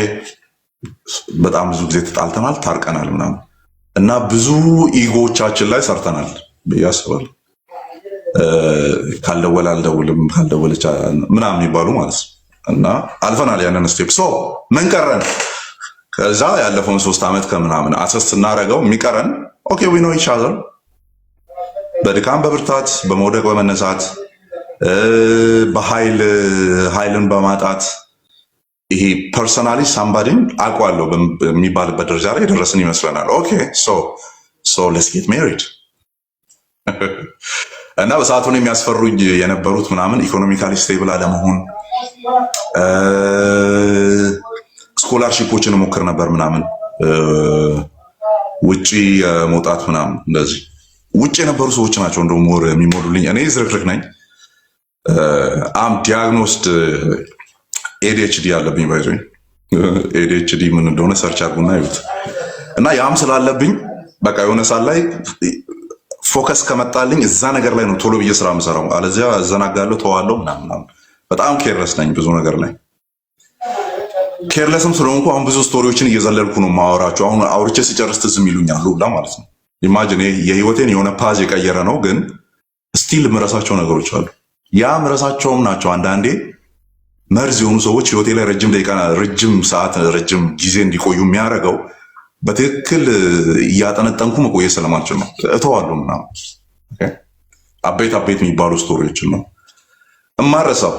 Speaker 1: በጣም ብዙ ጊዜ ተጣልተናል፣ ታርቀናል ምናምን እና ብዙ ኢጎቻችን ላይ ሰርተናል ብዬ አስባለሁ። ካልደወለ አልደውልም ካልደወለች ምናምን የሚባሉ ማለት ነው እና አልፈናል ያንን ስቴፕ። ሶ ምን ቀረን? ከዛ ያለፈውን 3 ዓመት ከምናምን አሰስ ስናደርገው የሚቀረን ኦኬ ዊ ኖ ኢች አዘር በድካም በብርታት በመውደቅ በመነሳት በኃይልን በማጣት ይሄ ፐርሰናሊ ሳምባዲን አውቀዋለሁ በሚባልበት ደረጃ ላይ የደረስን ይመስለናል። ኦኬ ሶ ሌትስ ጌት ሜሪድ እና በሰዓቱን የሚያስፈሩኝ የነበሩት ምናምን ኢኮኖሚካሊ ስቴብል አለመሆን፣ ስኮላርሺፖችን ሞክር ነበር ምናምን ውጪ መውጣት ምናምን እንደዚህ ውጪ የነበሩ ሰዎች ናቸው እንደውም ወር የሚሞሉልኝ። እኔ ዝርክርክ ነኝ። አም ዲያግኖስድ ኤዲኤችዲ ያለብኝ ባይዞ ኤዲኤችዲ ምን እንደሆነ ሰርች አድርጉና ይዩት። እና ያም ስላለብኝ በቃ የሆነ ሰዓት ላይ ፎከስ ከመጣልኝ እዛ ነገር ላይ ነው ቶሎ ብዬ ስራ የምሰራው። አለዚያ እዘናጋለሁ፣ ተዋለሁ ምናምን። በጣም ኬርለስ ነኝ ብዙ ነገር ላይ። ኬርለስም ስለሆንኩ አሁን ብዙ ስቶሪዎችን እየዘለልኩ ነው ማወራቸው። አሁን አውርቼ ሲጨርስ ትዝም ይሉኛል ሁላ ማለት ነው። ኢማጂን የህይወቴን የሆነ ፓዝ የቀየረ ነው፣ ግን ስቲል ምረሳቸው ነገሮች አሉ። ያ ምረሳቸውም ናቸው አንዳንዴ መርዝ የሆኑ ሰዎች ህይወቴ ላይ ረጅም ደቂቃ፣ ረጅም ሰዓት፣ ረጅም ጊዜ እንዲቆዩ የሚያደርገው በትክክል እያጠነጠንኩ መቆየት ስለማልችል ነው። እተዋለሁ ምናምን አቤት የሚባሉ ስቶሪዎችን ነው እማረሳው።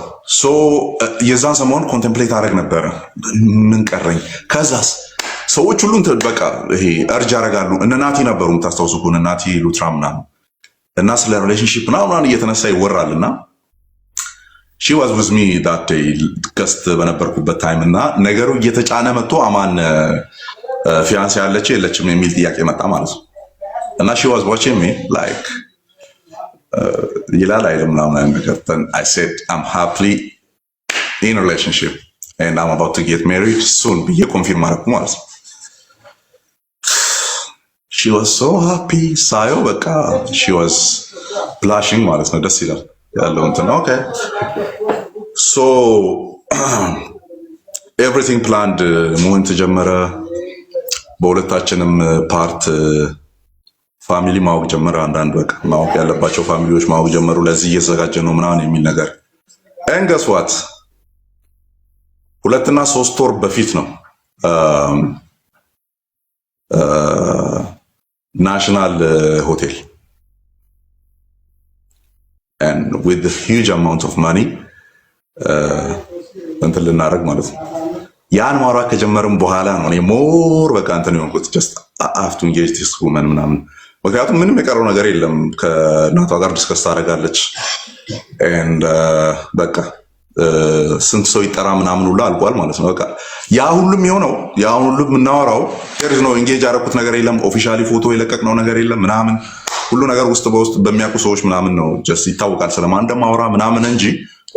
Speaker 1: የዛን ሰሞን ኮንቴምፕሌት አደረግ ነበረ ምን ቀረኝ። ከዛስ ሰዎች ሁሉን በቃ ይሄ እርጅ ያደርጋሉ። እነ ናቲ ነበሩ የምታስታውሱ ከሆነ ናቲ ሉትራ ምናምን እና ስለ ሪሌሽንሺፕ ምናምን እየተነሳ ይወራል እና ሺ ዋዝ ዊዝ ሚ ዳት ዴይ ገስት በነበርኩበት ታይም እና ነገሩ እየተጫነ መጥቶ አማን ፊያንስ ያለች የለችም የሚል ጥያቄ መጣ ማለት ነው። እና ሺ ዋዝ ዋቺንግ ሚ ላይክ ይላል አይልም ምናምን ነገር I said I'm happily in a relationship and I'm about to get married soon ብዬ ኮንፊርም አደረኩ ማለት ነው። she was so happy ሳየው በቃ she was blushing ማለት ነው። ደስ ይላል ያለው እንትን ነው። ኦኬ so everything planned መሆን ተጀመረ። በሁለታችንም ፓርት ፋሚሊ ማወቅ ጀመረ። አንዳንድ በቃ ማወቅ ያለባቸው ፋሚሊዎች ማወቅ ጀመሩ። ለዚህ እየተዘጋጀ ነው ምናምን የሚል ነገር እንገስዋት 2 እና 3 ወር በፊት ነው ናሽናል ሆቴል and with the huge amount of money እንትን ልናደርግ ማለት ነው። ያን ማውራት ከጀመርን በኋላ ነው እኔ ሞር በቃ እንትን የሆንኩት just I have to engage this woman ምናምን። ምክንያቱም ምንም የቀረው ነገር የለም። ከእናቷ ጋር ዲስከስ ታደርጋለች and በቃ ስንት ሰው ይጠራ ምናምን ሁሉ አልቋል ማለት ነው። በቃ ያ ሁሉም የሆነው ያ ሁሉም የምናወራው there is no engage ያደረኩት ነገር የለም። ኦፊሻሊ ፎቶ የለቀቅነው ነገር የለም ምናምን ሁሉ ነገር ውስጥ በውስጥ በሚያውቁ ሰዎች ምናምን ነው just ይታወቃል ስለማን እንደማወራ ምናምን እንጂ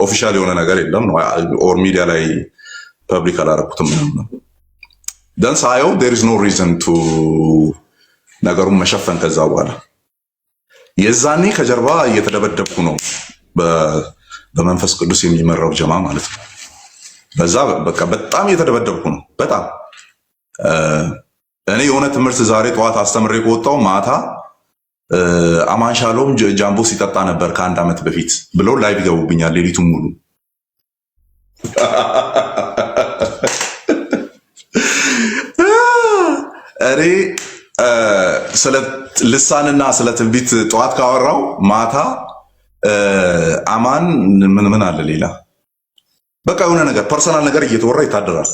Speaker 1: ኦፊሻል የሆነ ነገር የለም ነው ኦር ሚዲያ ላይ ፐብሊክ አላደረኩትም ምናምን። ደን ሳየው there is no reason to ነገሩን መሸፈን። ከዛ በኋላ የዛኔ ከጀርባ እየተደበደብኩ ነው በመንፈስ ቅዱስ የሚመራው ጀማ ማለት ነው። በዛ በቃ በጣም እየተደበደብኩ ነው በጣም እኔ የሆነ ትምህርት ዛሬ ጠዋት አስተምሬ ከወጣው ማታ አማን ሻሎም ጃምቦ ሲጠጣ ነበር ከ1 ዓመት በፊት ብለው ላይቭ ይገቡብኛል ሌሊቱን ሙሉ። እኔ ስለ ልሳንና ስለ ትንቢት ጠዋት ካወራው ማታ አማን ምን አለ ሌላ በቃ የሆነ ነገር ፐርሰናል ነገር እየተወራ ይታደራል።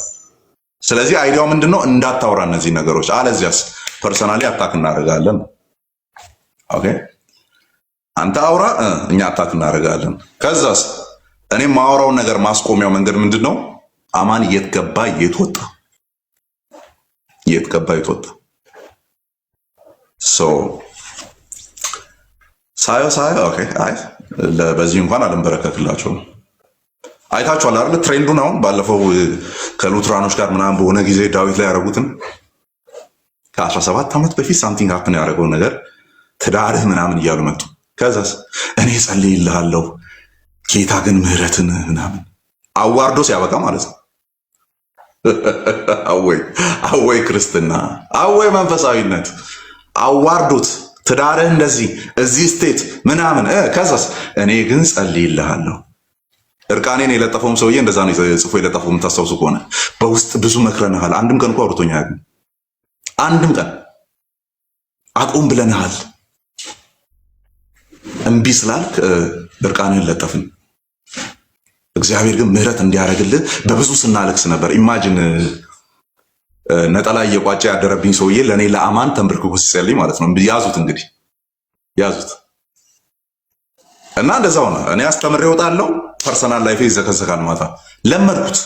Speaker 1: ስለዚህ አይዲያው ምንድነው? እንዳታወራ እነዚህ ነገሮች አለዚያስ ፐርሰናሊ አታክ እናደርጋለን። ኦኬ አንተ አውራ እኛ አታክ እናደርጋለን። ከዛስ እኔ ማወራውን ነገር ማስቆሚያው መንገድ ምንድነው? አማን የት ገባ የት ወጣ ሶ ሳዮ ኦኬ አይ በዚህ እንኳን አልንበረከክላቸውም። አይታችኋል አይደል ትሬንዱን? አሁን ባለፈው ከሉትራኖች ጋር ምናምን በሆነ ጊዜ ዳዊት ላይ ያደረጉትን ከ17 ዓመት በፊት ሳምቲንግ ሀፕን ያደረገውን ነገር ትዳርህ ምናምን እያሉ መጡ። ከዛስ እኔ ጸልይልሃለሁ ጌታ ግን ምህረትን ምናምን አዋርዶ ሲያበቃ ማለት ነው። አወይ ክርስትና፣ አወይ መንፈሳዊነት አዋርዶት ትዳርህ እንደዚህ እዚህ ስቴት ምናምን ከዛስ እኔ ግን ጸልይልሃለሁ። እርቃኔን የለጠፈውም ሰውዬ እንደዛ ነው ጽፎ የለጠፈው። የምታስታውሱ ከሆነ በውስጥ ብዙ መክረንሃል፣ አንድም ቀን እንኳን አውርቶኛ ያገኝ አንድም ቀን አቁም ብለንሃል፣ እምቢ ስላልክ እርቃንህን ለጠፍን። እግዚአብሔር ግን ምህረት እንዲያደርግልህ በብዙ ስናለቅስ ነበር። ኢማጂን ነጠላ እየቋጨ ያደረብኝ ሰውዬ ለእኔ ለአማን ተንበርክኮ ሲጸልይ ማለት ነው። ያዙት እንግዲህ ያዙት እና እንደዛው ነው። እኔ አስተምሬ እወጣለሁ፣ ፐርሰናል ላይፌ ይዘከዘካል። ማታ ለመድኩት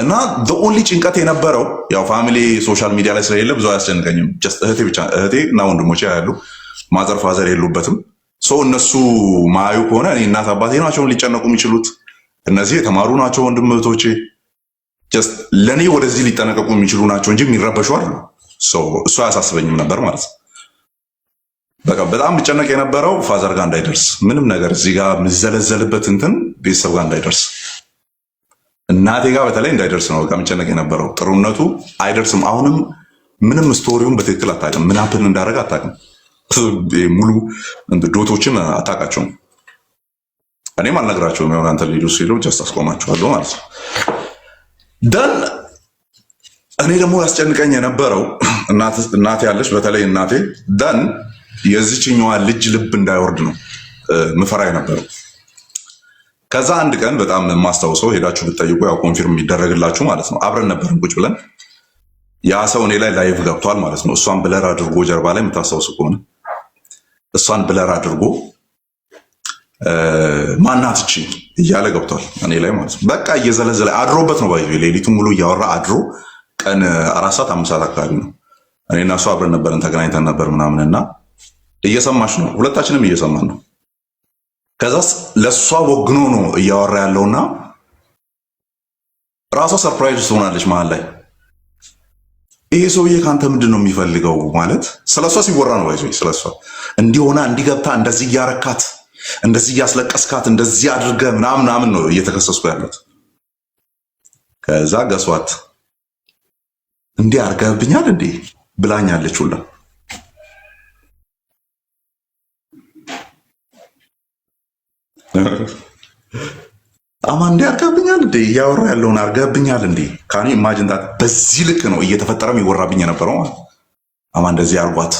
Speaker 1: እና ኦንሊ ጭንቀት የነበረው ያው ፋሚሊ ሶሻል ሚዲያ ላይ ስለሌለ ብዙ አያስጨንቀኝም። ጀስት እህቴ ብቻ እህቴ እና ወንድሞቼ ያሉ ማዘር ፋዘር የሉበትም። ሰው እነሱ ማዩ ከሆነ እኔ እናት አባቴ ናቸው ሊጨነቁ የሚችሉት። እነዚህ የተማሩ ናቸው ወንድም እህቶቼ፣ ጀስት ለኔ ወደዚህ ሊጠነቀቁ የሚችሉ ናቸው እንጂ የሚረበሹ አሉ። እሱ አያሳስበኝም ነበር ማለት ነው። በቃ በጣም ብጨነቅ የነበረው ፋዘር ጋር እንዳይደርስ ምንም ነገር እዚህ ጋር የምዘለዘልበት እንትን ቤተሰብ ጋር እንዳይደርስ እናቴ ጋር በተለይ እንዳይደርስ ነው በቃ የምጨነቅ የነበረው። ጥሩነቱ አይደርስም። አሁንም ምንም ስቶሪውን በትክክል አታውቅም፣ ምን ሀፕን እንዳደረገ አታውቅም። ሙሉ ዶቶችን አታውቃቸውም። እኔም አልነግራቸውም። የሆነ አንተ ሊዱ ሲሉ ጀስት አስቆማቸዋለሁ ማለት ነው። ደን እኔ ደግሞ ያስጨንቀኝ የነበረው እናቴ ያለች በተለይ እናቴ ደን የዚችኛዋ ልጅ ልብ እንዳይወርድ ነው ምፈራ የነበረው። ከዛ አንድ ቀን በጣም የማስታውሰው ሄዳችሁ ብትጠይቁ ያው ኮንፊርም የሚደረግላችሁ ማለት ነው። አብረን ነበርን ቁጭ ብለን ያ ሰው እኔ ላይ ላይቭ ገብቷል ማለት ነው። እሷን ብለር አድርጎ ጀርባ ላይ የምታስታውሱ ከሆነ እሷን ብለር አድርጎ ማናት እቺ እያለ ገብቷል እኔ ላይ ማለት ነው። በቃ እየዘለዘለ አድሮበት ነው ባይዞ ሌሊቱን ሙሉ እያወራ አድሮ ቀን 4 ሰዓት 5 ሰዓት አካባቢ ነው እኔና እሷ አብረን ነበርን ተገናኝተን ነበር ምናምንና እየሰማች ነው፣ ሁለታችንም እየሰማን ነው። ከዛስ ለሷ ወግኖ ነው እያወራ ያለውና ራሷ ሰርፕራይዝ ትሆናለች መሀል ላይ። ይሄ ሰውዬ ካንተ ምንድን ነው የሚፈልገው ማለት ስለሷ ሲወራ ነው ባይዞ ስለሷ እንዲሆና እንዲገብታ እንደዚህ እያረካት እንደዚህ እያስለቀስካት እንደዚህ አድርገ ምናምን ነው እየተከሰስኩ ያለት። ከዛ ገሷት እንዲህ አርገብኛል እንዴ ብላኛለች ሁላ። አማን እንዲህ አርጋብኛል እንዴ እያወራ ያለውን አርጋብኛል እንዴ ካኒ ኢማጂን ዳት በዚህ ልክ ነው እየተፈጠረም ይወራብኝ የነበረው ማለት አማን እንደዚህ አርጓት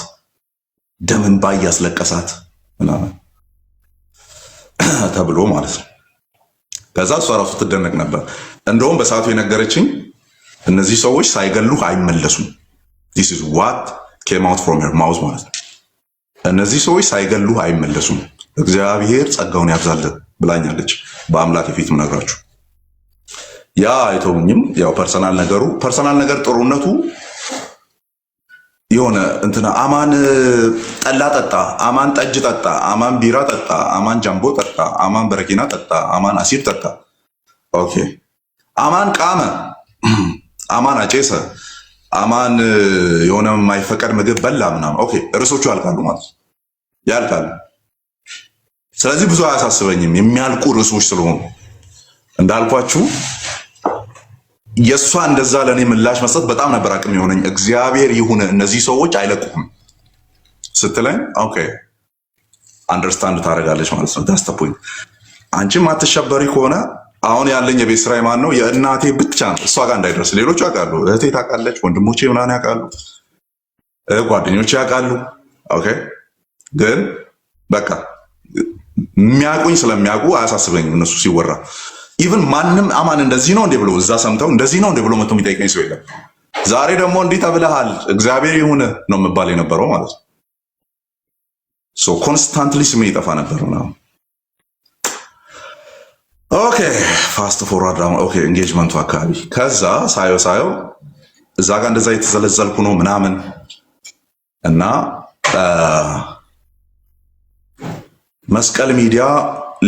Speaker 1: ደምን ባይ ያስለቀሳት ምናምን ተብሎ ማለት ነው። ከዛ እሷ ራሱ ትደነቅ ነበር። እንደውም በሰዓቱ የነገረችኝ እነዚህ ሰዎች ሳይገሉህ አይመለሱም። this is what came out from her mouth ማለት ነው። እነዚህ ሰዎች ሳይገሉህ አይመለሱም፣ እግዚአብሔር ጸጋውን ያብዛልህ ብላኛለች። በአምላክ ፊት ምነግራችሁ ያ አይተውኝም። ያው ፐርሰናል ነገር ጥሩነቱ የሆነ እንትና አማን ጠላ ጠጣ፣ አማን ጠጅ ጠጣ፣ አማን ቢራ ጠጣ፣ አማን ጃምቦ ጠጣ፣ አማን በረኪና ጠጣ፣ አማን አሲር ጠጣ። ኦኬ አማን ቃመ፣ አማን አጨሰ፣ አማን የሆነ የማይፈቀድ ምግብ በላ ምናምን። ኦኬ ርዕሶቹ ያልቃሉ ማለት ያልቃሉ። ስለዚህ ብዙ አያሳስበኝም የሚያልቁ ርዕሶች ስለሆኑ እንዳልኳችሁ የእሷ እንደዛ ለእኔ ምላሽ መስጠት በጣም ነበር አቅም የሆነኝ። እግዚአብሔር ይሁን እነዚህ ሰዎች አይለቁም ስትለኝ ኦኬ አንደርስታንድ ታደርጋለች ማለት ነው። ዳስ ዘ ፖይንት። አንቺም አትሸበሪ ከሆነ አሁን ያለኝ የቤት ስራዬ ማን ነው? የእናቴ ብቻ ነው እሷ ጋር እንዳይደርስ። ሌሎቹ ያውቃሉ፣ እህቴ ታውቃለች፣ ወንድሞቼ ምናምን ያውቃሉ፣ ጓደኞቼ ያውቃሉ። ኦኬ ግን በቃ የሚያውቁኝ ስለሚያውቁ አያሳስበኝም እነሱ ሲወራ። ኢቭን ማንም አማን እንደዚህ ነው እንዴ ብሎ እዛ ሰምተው እንደዚህ ነው እንዴ ብሎ መጥቶ የሚጠይቀኝ ሰው የለም። ዛሬ ደግሞ እንዲህ ተብለሃል እግዚአብሔር ይሁን ነው የምባል የነበረው ማለት ነው። ሶ ኮንስታንትሊ ስሜ ይጠፋ ነበር ምናምን። ኦኬ ፋስት ፎርዋርድ አሁን ኦኬ ኤንጌጅመንቱ አካባቢ ከዛ ሳየው እዛ ጋር እንደዛ የተዘለዘልኩ ነው ምናምን እና መስቀል ሚዲያ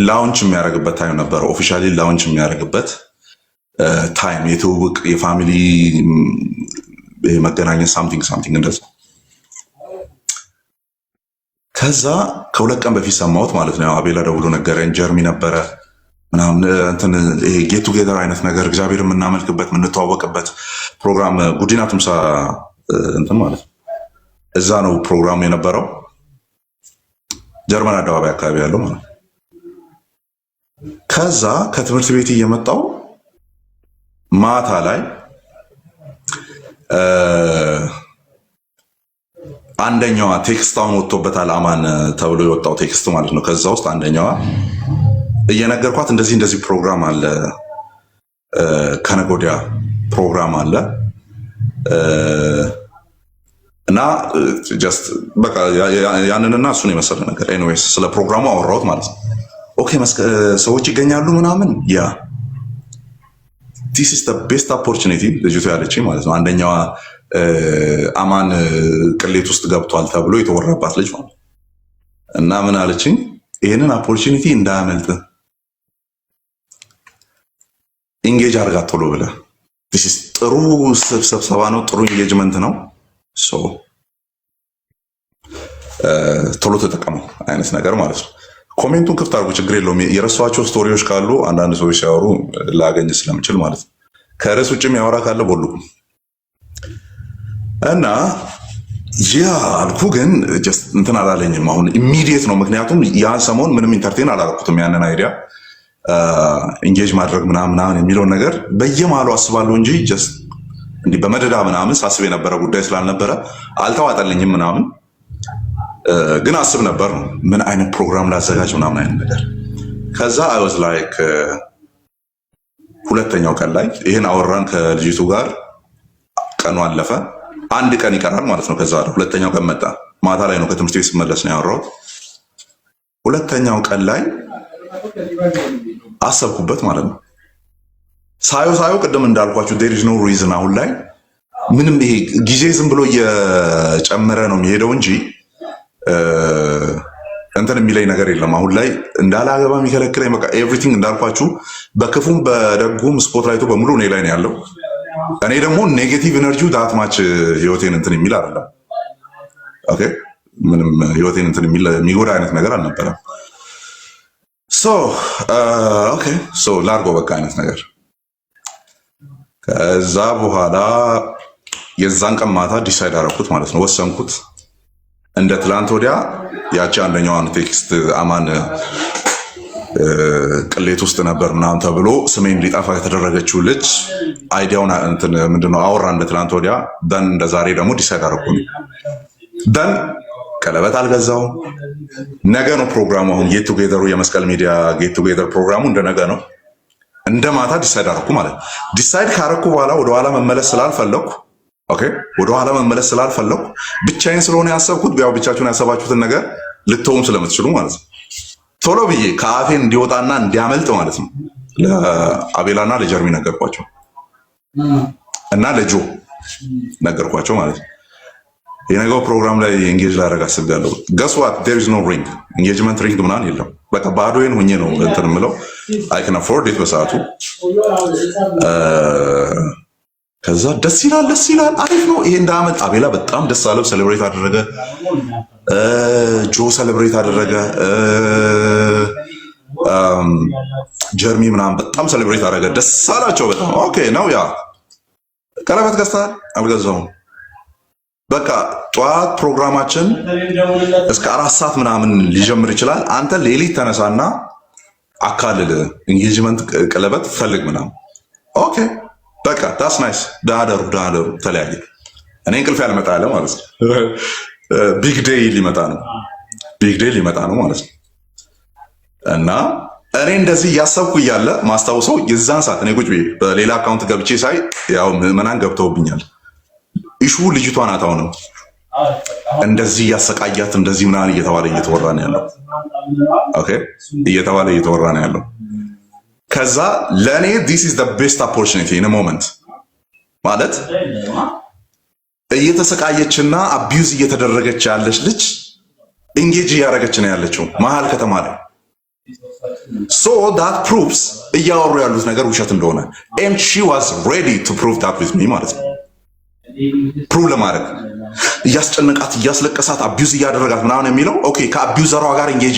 Speaker 1: ላውንች የሚያደርግበት ታይም ነበር። ኦፊሻሊ ላውንች የሚያደርግበት ታይም የትውውቅ የፋሚሊ መገናኘት ሳምቲንግ እንደዛ። ከዛ ከሁለት ቀን በፊት ሰማሁት ማለት ነው። አቤላ ደውሎ ነገረኝ። ጀርሚ ነበረ ምናምን እንትን ይሄ ጌት ቱጌዘር አይነት ነገር እግዚአብሔር የምናመልክበት የምንተዋወቅበት ፕሮግራም ጉዲና ቱምሳ እንትን ማለት ነው። እዛ ነው ፕሮግራሙ የነበረው ጀርመን አደባባይ አካባቢ ያለው ማለት ነው። ከዛ ከትምህርት ቤት እየመጣው ማታ ላይ አንደኛዋ ቴክስታውን ወጥቶበታል አማን ተብሎ የወጣው ቴክስት ማለት ነው። ከዛ ውስጥ አንደኛዋ እየነገርኳት እንደዚህ ፕሮግራም አለ ከነገ ወዲያ ፕሮግራም አለ እና ጀስት በቃ ያንንና እሱን የመሰለ ነገር ኤኒዌይስ ስለ ፕሮግራሙ አወራሁት ማለት ነው። ኦኬ ሰዎች ይገኛሉ ምናምን ያ this is the best opportunity ልጅቷ ያለችኝ ማለት ነው። አንደኛዋ አማን ቅሌት ውስጥ ገብቷል ተብሎ የተወራባት ልጅ ማለት እና ምን አለችኝ? ይሄንን ኦፖርቹኒቲ እንዳያመልጥ ኢንጌጅ አድርጋ ቶሎ ብለህ this is ጥሩ ስብሰባ ነው፣ ጥሩ ኢንጌጅመንት ነው። ሶ ቶሎ ተጠቀመው አይነት ነገር ማለት ነው። ኮሜንቱን ክፍት አድርጉ፣ ችግር የለውም። የረሷቸው ስቶሪዎች ካሉ አንዳንድ ሰዎች ሲያወሩ ላገኝ ስለምችል ማለት ነው። ከርዕስ ውጭም ያወራ ካለ ቦልኩም እና ያ አልኩ። ግን ጀስት እንትን አላለኝም አሁን ኢሚዲየት ነው። ምክንያቱም ያን ሰሞን ምንም ኢንተርቴን አላደረኩትም። ያንን አይዲያ ኢንጌጅ ማድረግ ምናምን የሚለውን ነገር በየማሉ አስባለሁ እንጂ ጀስት እንዲህ በመደዳ ምናምን ሳስብ የነበረ ጉዳይ ስላልነበረ አልተዋጠልኝም ምናምን። ግን አስብ ነበር ነው ምን አይነት ፕሮግራም ላዘጋጅ ምናምን አይነት ነገር። ከዛ አይ ዋዝ ላይክ ሁለተኛው ቀን ላይ ይሄን አወራን ከልጅቱ ጋር። ቀኑ አለፈ፣ አንድ ቀን ይቀራል ማለት ነው። ከዛ ሁለተኛው ቀን መጣ። ማታ ላይ ነው ከትምህርት ቤት ስመለስ ነው ያወራሁት። ሁለተኛው ቀን ላይ አሰብኩበት ማለት ነው። ሳየው ቅድም እንዳልኳችሁ there is no reason አሁን ላይ ምንም ይሄ ጊዜ ዝም ብሎ እየጨመረ ነው የሚሄደው እንጂ እንትን የሚለኝ ነገር የለም። አሁን ላይ እንዳላገባ የሚከለክለኝ በቃ ኤቭሪቲንግ እንዳልኳችሁ በክፉም በደጉም ስፖትላይቱ በሙሉ እኔ ላይ ነው ያለው። እኔ ደግሞ ኔጌቲቭ ኤነርጂው ዳት ማች ህይወቴን እንትን የሚል አይደለም። ኦኬ ምንም ህይወቴን እንትን የሚጎዳ አይነት ነገር አልነበረም። ሶ ላርጎ በቃ አይነት ነገር። ከዛ በኋላ የዛን ቀን ማታ ዲሳይድ አደረኩት ማለት ነው፣ ወሰንኩት። እንደ ትላንት ወዲያ ያቺ አንደኛዋን ቴክስት አማን ቅሌት ውስጥ ነበር ምናምን ተብሎ ስሜ እንዲጠፋ የተደረገችው ልጅ አይዲያውን እንትን ምንድነው አወራን ትናንት ወዲያ። ደን እንደ ዛሬ ደግሞ ዲሳይድ አደረኩኝ። ደን ቀለበት አልገዛው። ነገ ነው ፕሮግራሙ። አሁን ጌት ቱጌዘሩ የመስቀል ሚዲያ ጌት ቱጌዘር ፕሮግራሙ እንደ ነገ ነው። እንደ ማታ ዲሳይድ አደረኩ ማለት ነው። ዲሳይድ ካረኩ በኋላ ወደኋላ መመለስ ስላልፈለኩ ኦኬ፣ ወደኋላ መመለስ ስላልፈለኩ ብቻዬን ስለሆነ ያሰብኩት ያው ብቻችሁን ያሰባችሁትን ነገር ልትተውም ስለምትችሉ ማለት ነው ቶሎ ብዬ ከአፌን እንዲወጣና እንዲያመልጥ ማለት ነው ለአቤላና ለጀርሚ ነገርኳቸው እና ለጆ ነገርኳቸው ማለት ነው። የነገው ፕሮግራም ላይ ኤንጌጅ ላደርግ አስቤያለሁ። ገስ ዋት ዴር ኢዝ ኖ ሪንግ ኤንጌጅመንት ሪንግ ምናምን የለም። በቃ ባዶዬን ሆኜ ነው እንትን የምለው። አይ ካን አፎርድ ኢት በሰዓቱ። ከዛ ደስ ይላል፣ አሪፍ ነው። ይሄ እንደ አመት አቤላ በጣም ደስ አለው፣ ሴሌብሬት አደረገ። ጆ ሴሌብሬት አደረገ። ጀርሚ ምናምን በጣም ሴሌብሬት አደረገ። ደስ አላቸው በጣም። ኦኬ ነው ያ ቀለበት ገዝተሃል? አልገዛሁም። በቃ ጠዋት ፕሮግራማችን እስከ 4 ሰዓት ምናምን ሊጀምር ይችላል። አንተ ሌሊት ተነሳና አካልል ኢንጌጅመንት ቀለበት ፈልግ ምናምን። ኦኬ በቃ ዳስ ናይስ። ዳደሩ ተለያየ። እኔ እንቅልፍ ያልመጣ ያለ ማለት ነው። ቢግ ዴይ ሊመጣ ነው ማለት ነው። እና እኔ እንደዚህ እያሰብኩ እያለ ማስታውሰው የዛን ሰዓት እኔ ቁጭ ብዬ በሌላ አካውንት ገብቼ ሳይ ያው ምዕመናን ገብተውብኛል። ኢሹ ልጅቷ ናት። አሁንም እንደዚህ እያሰቃያት እንደዚህ ምናምን እየተባለ እየተወራ ነው ያለው። ኦኬ እየተባለ እየተወራ ነው ያለው። ከዛ ለእኔ this is the best opportunity in a moment ማለት እየተሰቃየችና አቢዩዝ እየተደረገች ያለች ልጅ ኢንጌጅ እያደረገች ነው ያለችው መሀል ከተማ ላይ። so that proves እያወሩ ያሉት ነገር ውሸት እንደሆነ and she was ready to prove that with me ማለት ነው። ፕሩቭ ለማድረግ እያስጨነቃት እያስለቀሳት አቢዩዝ እያደረጋት ምናምን የሚለው ኦኬ ከአቢዩዘሯ ጋር ኢንጌጅ